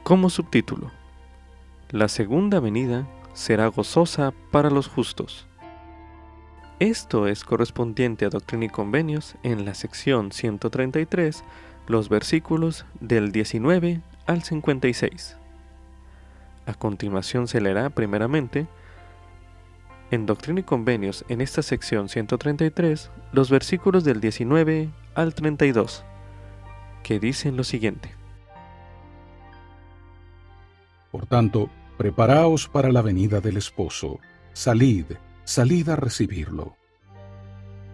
Como subtítulo: La segunda venida será gozosa para los justos. Esto es correspondiente a Doctrina y Convenios en la sección 133, los versículos del 19 al 56. A continuación se leerá primeramente en Doctrina y Convenios en esta sección 133, los versículos del 19 al 32, que dicen lo siguiente: Por tanto, preparaos para la venida del esposo, salid a recibirlo.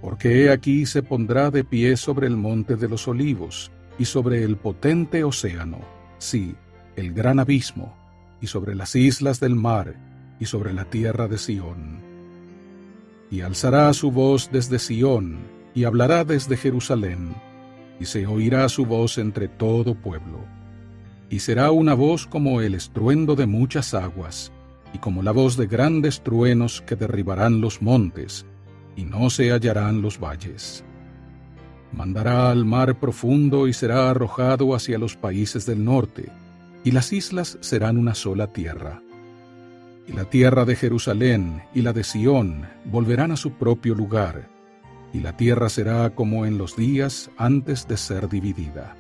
Porque he aquí se pondrá de pie sobre el monte de los olivos, y sobre el potente océano, sí, el gran abismo, y sobre las islas del mar, y sobre la tierra de Sión. Y alzará su voz desde Sión, y hablará desde Jerusalén, y se oirá su voz entre todo pueblo. Y será una voz como el estruendo de muchas aguas, y como la voz de grandes truenos que derribarán los montes, y no se hallarán los valles. Mandará al mar profundo y será arrojado hacia los países del norte, y las islas serán una sola tierra. Y la tierra de Jerusalén y la de Sión volverán a su propio lugar, y la tierra será como en los días antes de ser dividida.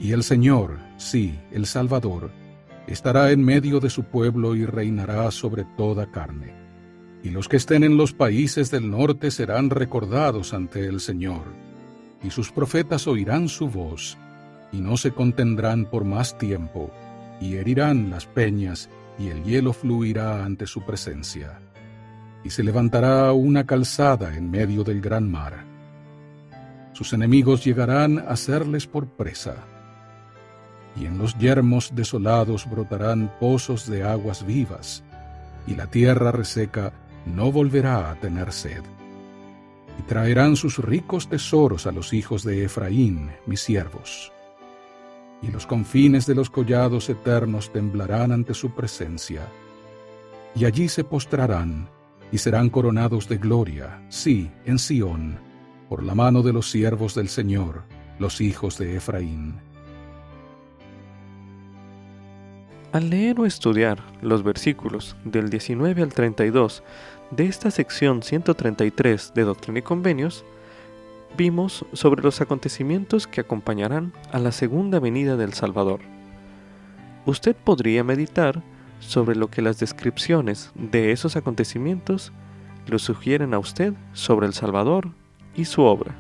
Y el Señor, sí, el Salvador, estará en medio de su pueblo y reinará sobre toda carne. Y los que estén en los países del norte serán recordados ante el Señor, y sus profetas oirán su voz, y no se contendrán por más tiempo, y herirán las peñas, y el hielo fluirá ante su presencia. Y se levantará una calzada en medio del gran mar. Sus enemigos llegarán a serles por presa. Y en los yermos desolados brotarán pozos de aguas vivas, y la tierra reseca no volverá a tener sed. Y traerán sus ricos tesoros a los hijos de Efraín, mis siervos. Y los confines de los collados eternos temblarán ante su presencia. Y allí se postrarán, y serán coronados de gloria, sí, en Sión, por la mano de los siervos del Señor, los hijos de Efraín. Al leer o estudiar los versículos del 19 al 32 de esta sección 133 de Doctrina y Convenios, vimos sobre los acontecimientos que acompañarán a la segunda venida del Salvador. Usted podría meditar sobre lo que las descripciones de esos acontecimientos le sugieren a usted sobre el Salvador y su obra.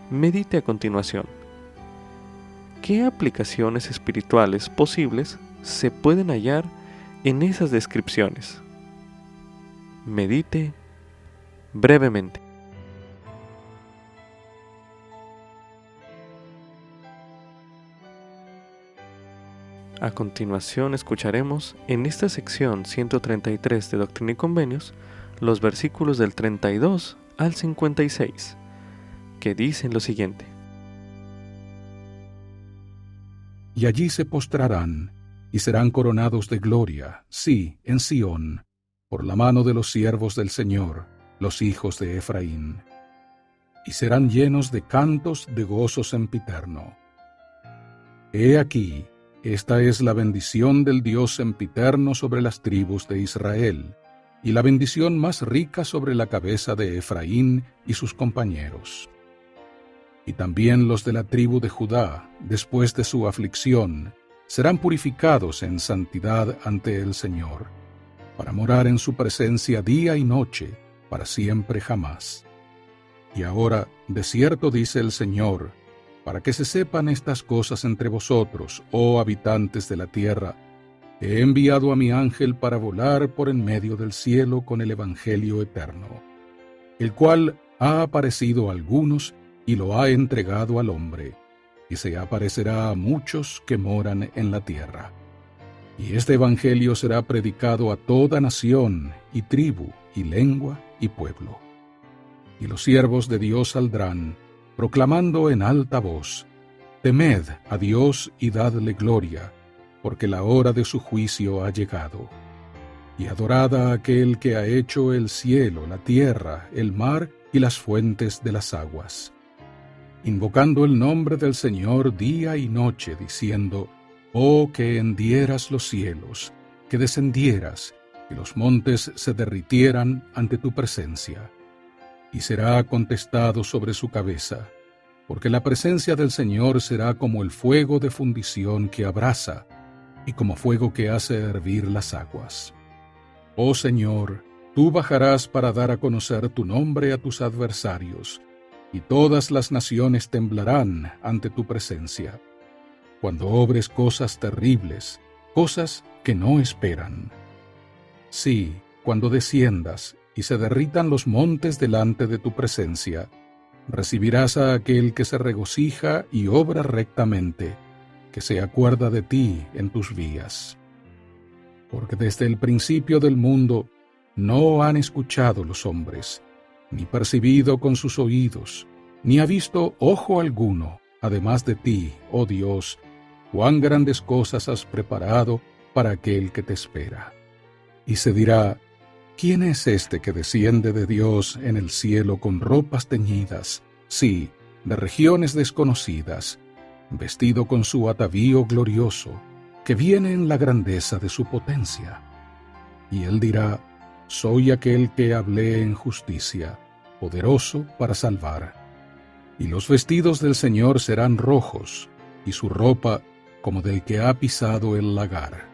Medite a continuación. ¿Qué aplicaciones espirituales posibles se pueden hallar en esas descripciones? Medite brevemente. A continuación escucharemos en esta sección 133 de Doctrina y Convenios los versículos del 32 al 56, que dicen lo siguiente. Y allí se postrarán, y serán coronados de gloria, sí, en Sión, por la mano de los siervos del Señor, los hijos de Efraín. Y serán llenos de cantos de gozo sempiterno. He aquí, esta es la bendición del Dios sempiterno sobre las tribus de Israel, y la bendición más rica sobre la cabeza de Efraín y sus compañeros. Y también los de la tribu de Judá, después de su aflicción, serán purificados en santidad ante el Señor, para morar en su presencia día y noche, para siempre jamás. Y ahora, de cierto dice el Señor, para que se sepan estas cosas entre vosotros, oh habitantes de la tierra, he enviado a mi ángel para volar por en medio del cielo con el Evangelio eterno, el cual ha aparecido a algunos y lo ha entregado al hombre, y se aparecerá a muchos que moran en la tierra. Y este Evangelio será predicado a toda nación, y tribu, y lengua, y pueblo. Y los siervos de Dios saldrán, proclamando en alta voz, temed a Dios y dadle gloria, porque la hora de su juicio ha llegado. Y adorad a aquel que ha hecho el cielo, la tierra, el mar y las fuentes de las aguas, invocando el nombre del Señor día y noche, diciendo, oh, que hendieras los cielos, que descendieras, que los montes se derritieran ante tu presencia. Y será contestado sobre su cabeza, porque la presencia del Señor será como el fuego de fundición que abrasa, y como fuego que hace hervir las aguas. Oh Señor, tú bajarás para dar a conocer tu nombre a tus adversarios, y todas las naciones temblarán ante tu presencia, cuando obres cosas terribles, cosas que no esperan. Sí, cuando desciendas y se derritan los montes delante de tu presencia, recibirás a aquel que se regocija y obra rectamente, que se acuerda de ti en tus vías. Porque desde el principio del mundo no han escuchado los hombres, ni percibido con sus oídos, ni ha visto ojo alguno, además de ti, oh Dios, cuán grandes cosas has preparado para aquel que te espera. Y se dirá, ¿quién es este que desciende de Dios en el cielo con ropas teñidas, sí, de regiones desconocidas, vestido con su atavío glorioso, que viene en la grandeza de su potencia? Y él dirá, soy aquel que hablé en justicia, poderoso para salvar. Y los vestidos del Señor serán rojos, y su ropa como del que ha pisado el lagar.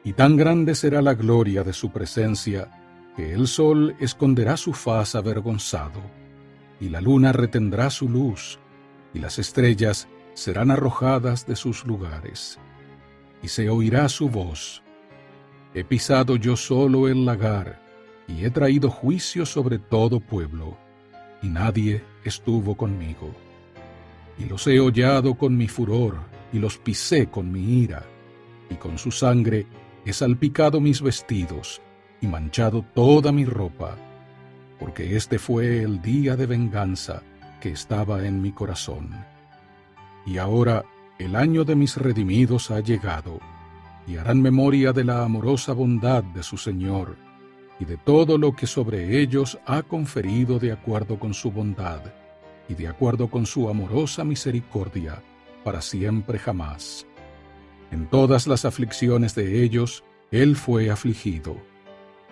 Y tan grande será la gloria de su presencia, que el sol esconderá su faz avergonzado, y la luna retendrá su luz, y las estrellas serán arrojadas de sus lugares. Y se oirá su voz, he pisado yo solo el lagar, y he traído juicio sobre todo pueblo, y nadie estuvo conmigo. Y los he hollado con mi furor, y los pisé con mi ira, y con su sangre he salpicado mis vestidos, y manchado toda mi ropa, porque este fue el día de venganza que estaba en mi corazón. Y ahora el año de mis redimidos ha llegado, y harán memoria de la amorosa bondad de su Señor, y de todo lo que sobre ellos ha conferido de acuerdo con su bondad, y de acuerdo con su amorosa misericordia, para siempre jamás. En todas las aflicciones de ellos, Él fue afligido,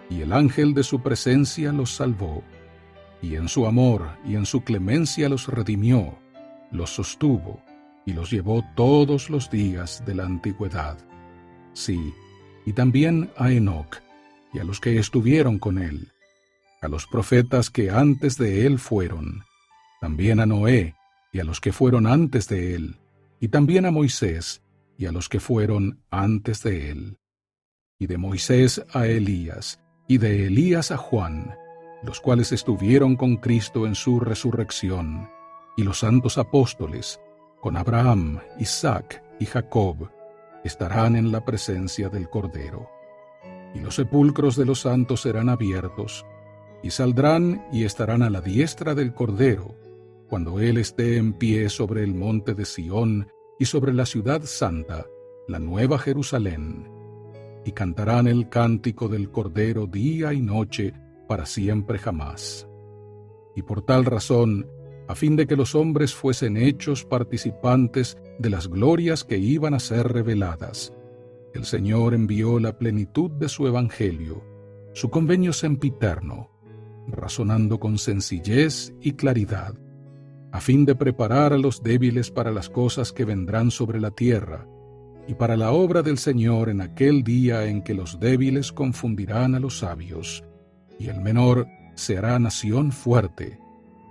y el ángel de su presencia los salvó, y en su amor y en su clemencia los redimió, los sostuvo, y los llevó todos los días de la antigüedad. Sí, y también a Enoc, y a los que estuvieron con él, a los profetas que antes de él fueron, también a Noé, y a los que fueron antes de él, y también a Moisés, y a los que fueron antes de él. Y de Moisés a Elías, y de Elías a Juan, los cuales estuvieron con Cristo en su resurrección, y los santos apóstoles, con Abraham, Isaac y Jacob, estarán en la presencia del Cordero. Y los sepulcros de los santos serán abiertos, y saldrán y estarán a la diestra del Cordero, cuando Él esté en pie sobre el monte de Sión y sobre la ciudad santa, la nueva Jerusalén, y cantarán el cántico del Cordero día y noche para siempre jamás. Y por tal razón, a fin de que los hombres fuesen hechos participantes de las glorias que iban a ser reveladas, el Señor envió la plenitud de su evangelio, su convenio sempiterno, razonando con sencillez y claridad, a fin de preparar a los débiles para las cosas que vendrán sobre la tierra, y para la obra del Señor en aquel día en que los débiles confundirán a los sabios, y el menor se hará nación fuerte,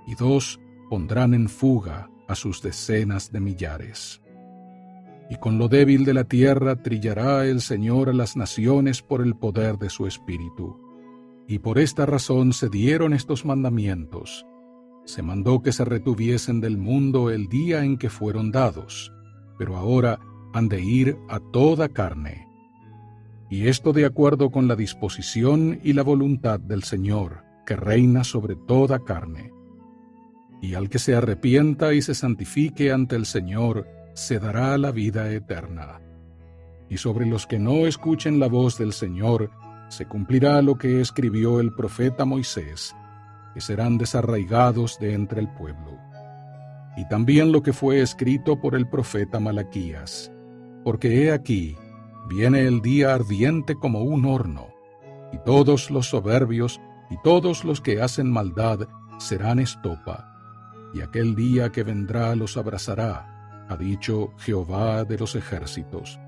y dos pondrán en fuga a sus decenas de millares. Y con lo débil de la tierra trillará el Señor a las naciones por el poder de su Espíritu. Y por esta razón se dieron estos mandamientos. Se mandó que se retuviesen del mundo el día en que fueron dados, pero ahora han de ir a toda carne. Y esto de acuerdo con la disposición y la voluntad del Señor, que reina sobre toda carne. Y al que se arrepienta y se santifique ante el Señor, se dará la vida eterna. Y sobre los que no escuchen la voz del Señor, se cumplirá lo que escribió el profeta Moisés, que serán desarraigados de entre el pueblo. Y también lo que fue escrito por el profeta Malaquías, porque he aquí, viene el día ardiente como un horno, y todos los soberbios y todos los que hacen maldad serán estopa, y aquel día que vendrá los abrazará, ha dicho Jehová de los ejércitos,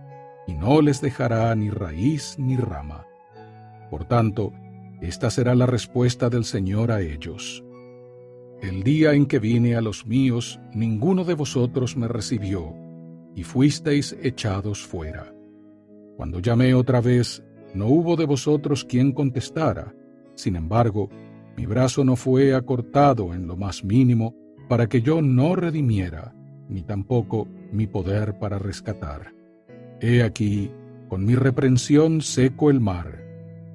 y no les dejará ni raíz ni rama. Por tanto, esta será la respuesta del Señor a ellos. El día en que vine a los míos, ninguno de vosotros me recibió, y fuisteis echados fuera. Cuando llamé otra vez, no hubo de vosotros quien contestara. Sin embargo, mi brazo no fue acortado en lo más mínimo para que yo no redimiera, ni tampoco mi poder para rescatar. He aquí, con mi reprensión seco el mar,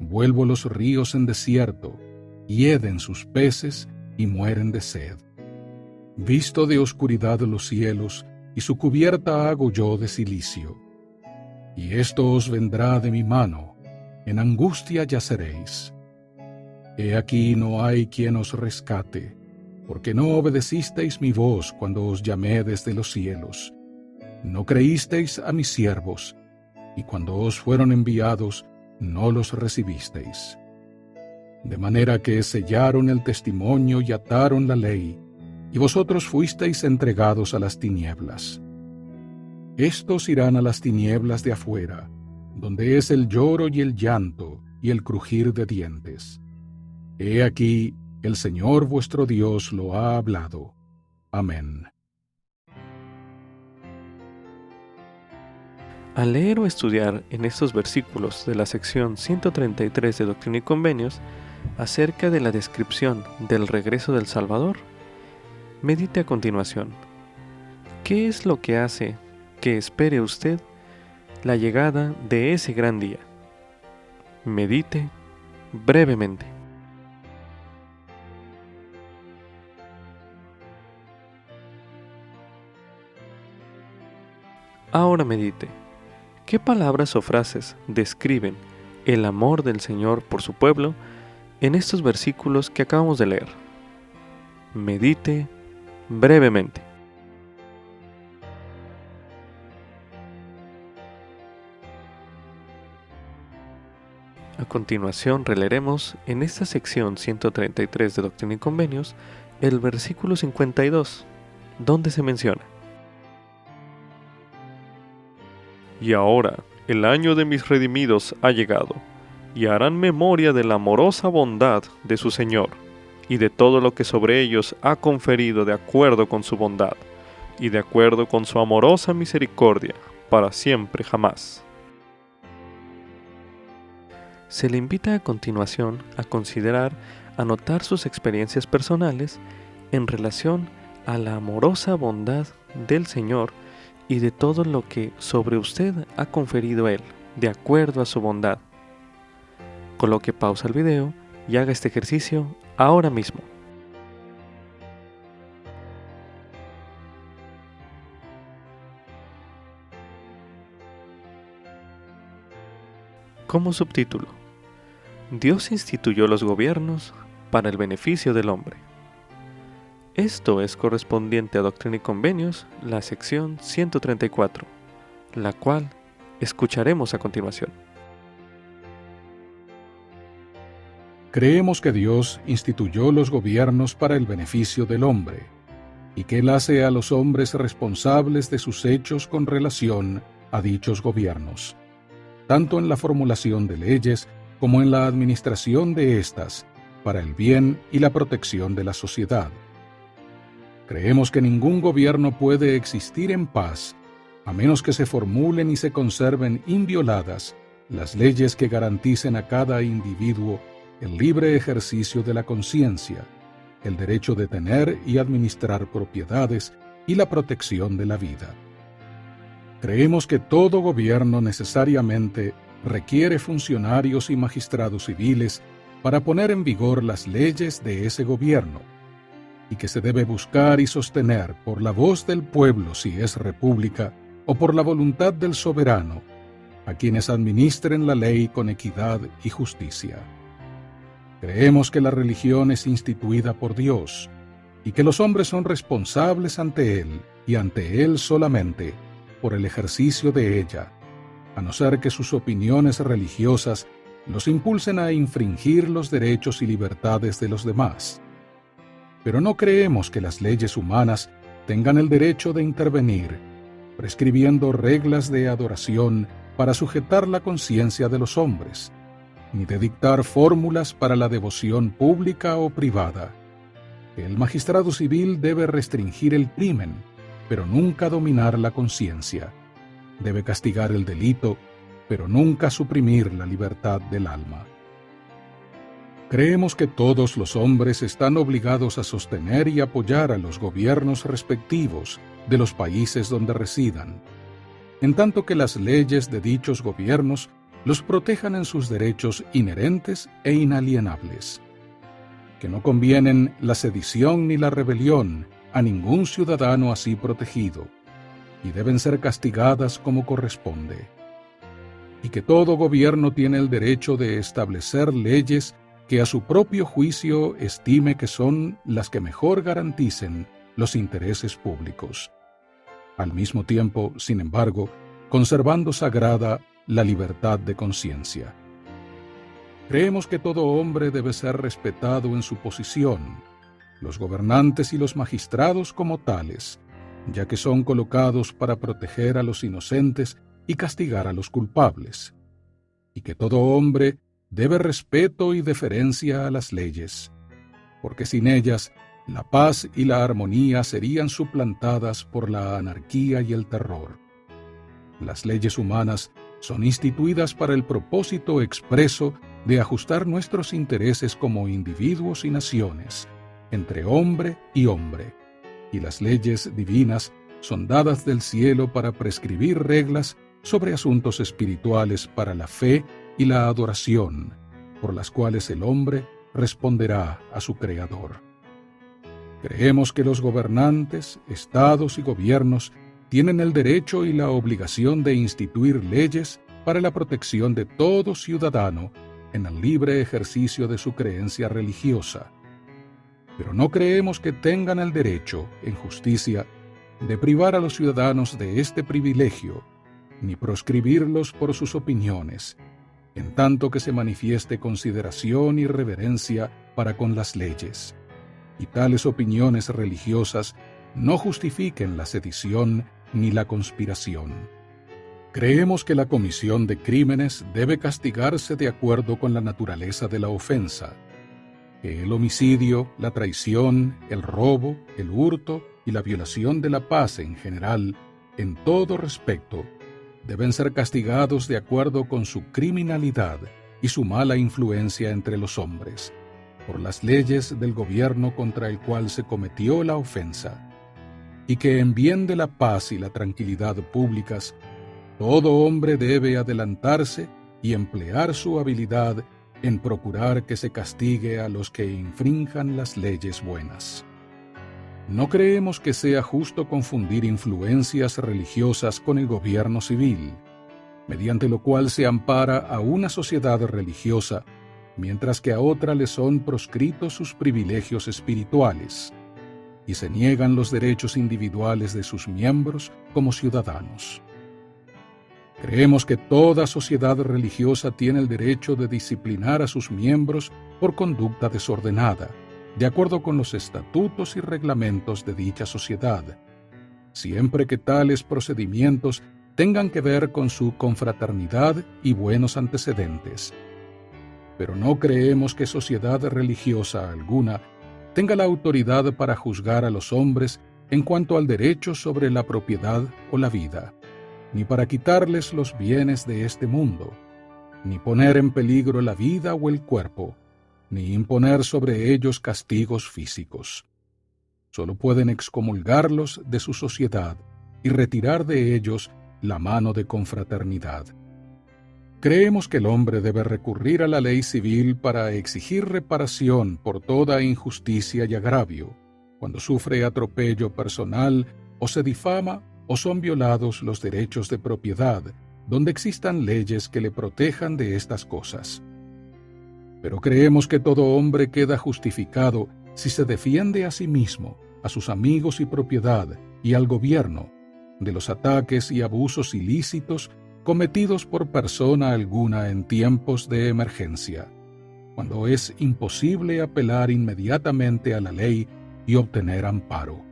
vuelvo los ríos en desierto, hieden sus peces y mueren de sed. Visto de oscuridad los cielos, y su cubierta hago yo de cilicio. Y esto os vendrá de mi mano, en angustia yaceréis. He aquí no hay quien os rescate, porque no obedecisteis mi voz cuando os llamé desde los cielos. No creísteis a mis siervos, y cuando os fueron enviados, no los recibisteis. De manera que sellaron el testimonio y ataron la ley, y vosotros fuisteis entregados a las tinieblas. Estos irán a las tinieblas de afuera, donde es el lloro y el llanto y el crujir de dientes. He aquí, el Señor vuestro Dios lo ha hablado. Amén. Al leer o estudiar en estos versículos de la sección 133 de Doctrina y Convenios acerca de la descripción del regreso del Salvador, medite a continuación. ¿Qué es lo que hace que espere usted la llegada de ese gran día? Medite brevemente. Ahora medite. ¿Qué palabras o frases describen el amor del Señor por su pueblo en estos versículos que acabamos de leer? Medite brevemente. A continuación releeremos en esta sección 133 de Doctrina y Convenios el versículo 52, donde se menciona: Y ahora el año de mis redimidos ha llegado, y harán memoria de la amorosa bondad de su Señor, y de todo lo que sobre ellos ha conferido de acuerdo con su bondad, y de acuerdo con su amorosa misericordia, para siempre jamás. Se le invita a continuación a considerar, anotar sus experiencias personales en relación a la amorosa bondad del Señor y de todo lo que sobre usted ha conferido Él, de acuerdo a su bondad. Coloque pausa al video y haga este ejercicio ahora mismo. Como subtítulo: Dios instituyó los gobiernos para el beneficio del hombre. Esto es correspondiente a Doctrina y Convenios, la sección 134, la cual escucharemos a continuación. Creemos que Dios instituyó los gobiernos para el beneficio del hombre, y que Él hace a los hombres responsables de sus hechos con relación a dichos gobiernos, tanto en la formulación de leyes como en la administración de éstas, para el bien y la protección de la sociedad. Creemos que ningún gobierno puede existir en paz, a menos que se formulen y se conserven invioladas las leyes que garanticen a cada individuo el libre ejercicio de la conciencia, el derecho de tener y administrar propiedades y la protección de la vida. Creemos que todo gobierno necesariamente requiere funcionarios y magistrados civiles para poner en vigor las leyes de ese gobierno, y que se debe buscar y sostener por la voz del pueblo si es república, o por la voluntad del soberano, a quienes administren la ley con equidad y justicia. Creemos que la religión es instituida por Dios, y que los hombres son responsables ante Él, y ante Él solamente, por el ejercicio de ella, a no ser que sus opiniones religiosas los impulsen a infringir los derechos y libertades de los demás. Pero no creemos que las leyes humanas tengan el derecho de intervenir, prescribiendo reglas de adoración para sujetar la conciencia de los hombres, ni de dictar fórmulas para la devoción pública o privada. El magistrado civil debe restringir el crimen, pero nunca dominar la conciencia. Debe castigar el delito, pero nunca suprimir la libertad del alma. Creemos que todos los hombres están obligados a sostener y apoyar a los gobiernos respectivos de los países donde residan, en tanto que las leyes de dichos gobiernos los protejan en sus derechos inherentes e inalienables, que no convienen la sedición ni la rebelión a ningún ciudadano así protegido, y deben ser castigadas como corresponde, y que todo gobierno tiene el derecho de establecer leyes que a su propio juicio estime que son las que mejor garanticen los intereses públicos, al mismo tiempo, sin embargo, conservando sagrada la libertad de conciencia. Creemos que todo hombre debe ser respetado en su posición, los gobernantes y los magistrados como tales, ya que son colocados para proteger a los inocentes y castigar a los culpables, y que todo hombre debe respeto y deferencia a las leyes, porque sin ellas la paz y la armonía serían suplantadas por la anarquía y el terror. Las leyes humanas son instituidas para el propósito expreso de ajustar nuestros intereses como individuos y naciones, entre hombre y hombre, y las leyes divinas son dadas del cielo para prescribir reglas sobre asuntos espirituales para la fe y la adoración, por las cuales el hombre responderá a su Creador. Creemos que los gobernantes, estados y gobiernos tienen el derecho y la obligación de instituir leyes para la protección de todo ciudadano en el libre ejercicio de su creencia religiosa, Pero no creemos que tengan el derecho, en justicia, de privar a los ciudadanos de este privilegio, ni proscribirlos por sus opiniones, en tanto que se manifieste consideración y reverencia para con las leyes, y tales opiniones religiosas no justifiquen la sedición ni la conspiración. Creemos que la comisión de crímenes debe castigarse de acuerdo con la naturaleza de la ofensa, que el homicidio, la traición, el robo, el hurto y la violación de la paz en general, en todo respecto, deben ser castigados de acuerdo con su criminalidad y su mala influencia entre los hombres, por las leyes del gobierno contra el cual se cometió la ofensa, y que en bien de la paz y la tranquilidad públicas, todo hombre debe adelantarse y emplear su habilidad en procurar que se castigue a los que infrinjan las leyes buenas. No creemos que sea justo confundir influencias religiosas con el gobierno civil, mediante lo cual se ampara a una sociedad religiosa, mientras que a otra le son proscritos sus privilegios espirituales, y se niegan los derechos individuales de sus miembros como ciudadanos. Creemos que toda sociedad religiosa tiene el derecho de disciplinar a sus miembros por conducta desordenada, de acuerdo con los estatutos y reglamentos de dicha sociedad, siempre que tales procedimientos tengan que ver con su confraternidad y buenos antecedentes. Pero no creemos que sociedad religiosa alguna tenga la autoridad para juzgar a los hombres en cuanto al derecho sobre la propiedad o la vida, ni para quitarles los bienes de este mundo, ni poner en peligro la vida o el cuerpo, ni imponer sobre ellos castigos físicos. Solo pueden excomulgarlos de su sociedad y retirar de ellos la mano de confraternidad. Creemos que el hombre debe recurrir a la ley civil para exigir reparación por toda injusticia y agravio, cuando sufre atropello personal o se difama o son violados los derechos de propiedad, donde existan leyes que le protejan de estas cosas. Pero creemos que todo hombre queda justificado si se defiende a sí mismo, a sus amigos y propiedad, y al gobierno, de los ataques y abusos ilícitos cometidos por persona alguna en tiempos de emergencia, cuando es imposible apelar inmediatamente a la ley y obtener amparo.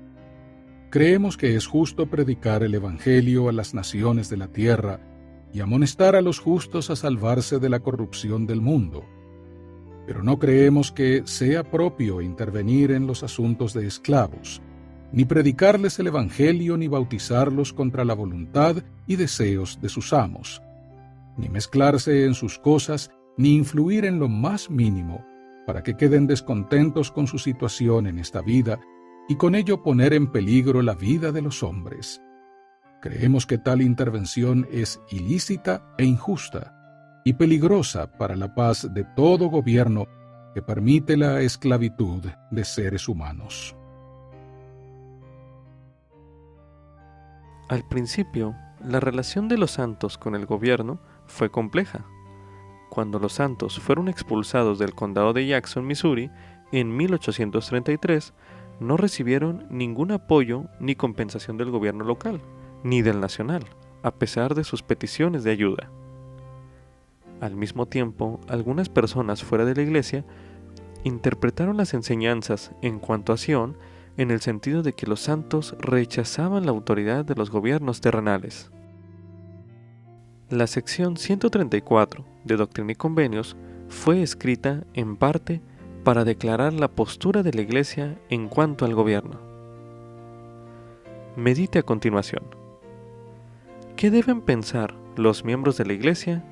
Creemos que es justo predicar el Evangelio a las naciones de la tierra y amonestar a los justos a salvarse de la corrupción del mundo. Pero no creemos que sea propio intervenir en los asuntos de esclavos, ni predicarles el Evangelio ni bautizarlos contra la voluntad y deseos de sus amos, ni mezclarse en sus cosas, ni influir en lo más mínimo, para que queden descontentos con su situación en esta vida y con ello poner en peligro la vida de los hombres. Creemos que tal intervención es ilícita e injusta, y peligrosa para la paz de todo gobierno que permite la esclavitud de seres humanos. Al principio, la relación de los santos con el gobierno fue compleja. Cuando los santos fueron expulsados del condado de Jackson, Missouri, en 1833, no recibieron ningún apoyo ni compensación del gobierno local, ni del nacional, a pesar de sus peticiones de ayuda. Al mismo tiempo, algunas personas fuera de la iglesia interpretaron las enseñanzas en cuanto a Sion en el sentido de que los santos rechazaban la autoridad de los gobiernos terrenales. La sección 134 de Doctrina y Convenios fue escrita en parte para declarar la postura de la Iglesia en cuanto al gobierno. Medite a continuación. ¿Qué deben pensar los miembros de la Iglesia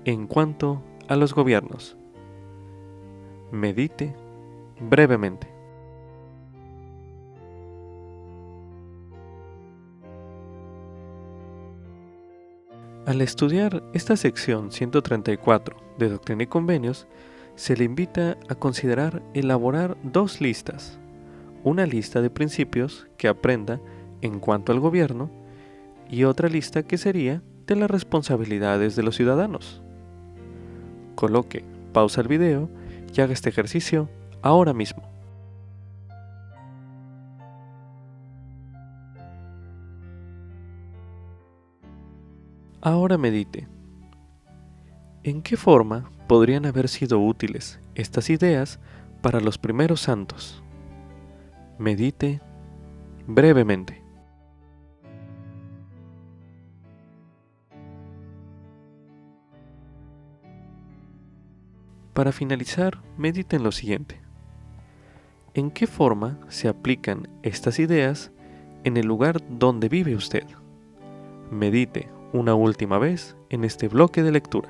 en cuanto a los gobiernos? Medite brevemente. Al estudiar esta sección 134 de Doctrina y Convenios, se le invita a considerar elaborar dos listas. Una lista de principios que aprenda en cuanto al gobierno y otra lista que sería de las responsabilidades de los ciudadanos. Coloque pausa el video y haga este ejercicio ahora mismo. Ahora medite. ¿En qué forma podrían haber sido útiles estas ideas para los primeros santos? Medite brevemente. Para finalizar, medite en lo siguiente. ¿En qué forma se aplican estas ideas en el lugar donde vive usted? Medite una última vez en este bloque de lectura.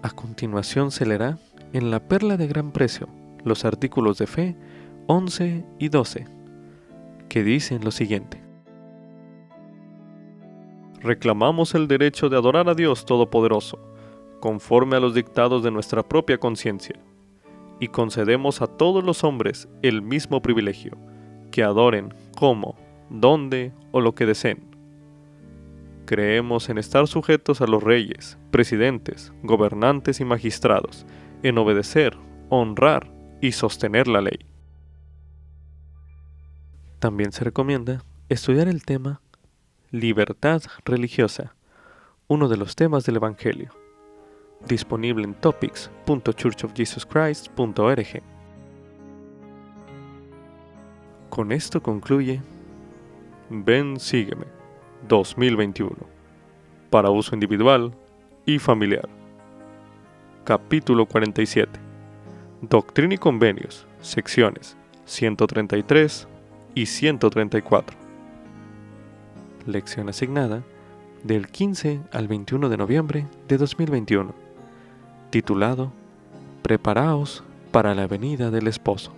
A continuación se leerá en la Perla de Gran Precio los artículos de fe 11 y 12, que dicen lo siguiente. Reclamamos el derecho de adorar a Dios Todopoderoso, conforme a los dictados de nuestra propia conciencia, y concedemos a todos los hombres el mismo privilegio, que adoren como, donde o lo que deseen. Creemos en estar sujetos a los reyes, presidentes, gobernantes y magistrados, en obedecer, honrar y sostener la ley. También se recomienda estudiar el tema Libertad religiosa, uno de los temas del Evangelio, disponible en topics.churchofjesuschrist.org. Con esto concluye Ven, sígueme 2021, para uso individual y familiar. Capítulo 47. Doctrina y Convenios, secciones 133 y 134. Lección asignada del 15 al 21 de noviembre de 2021, titulado Preparaos para la venida del Esposo.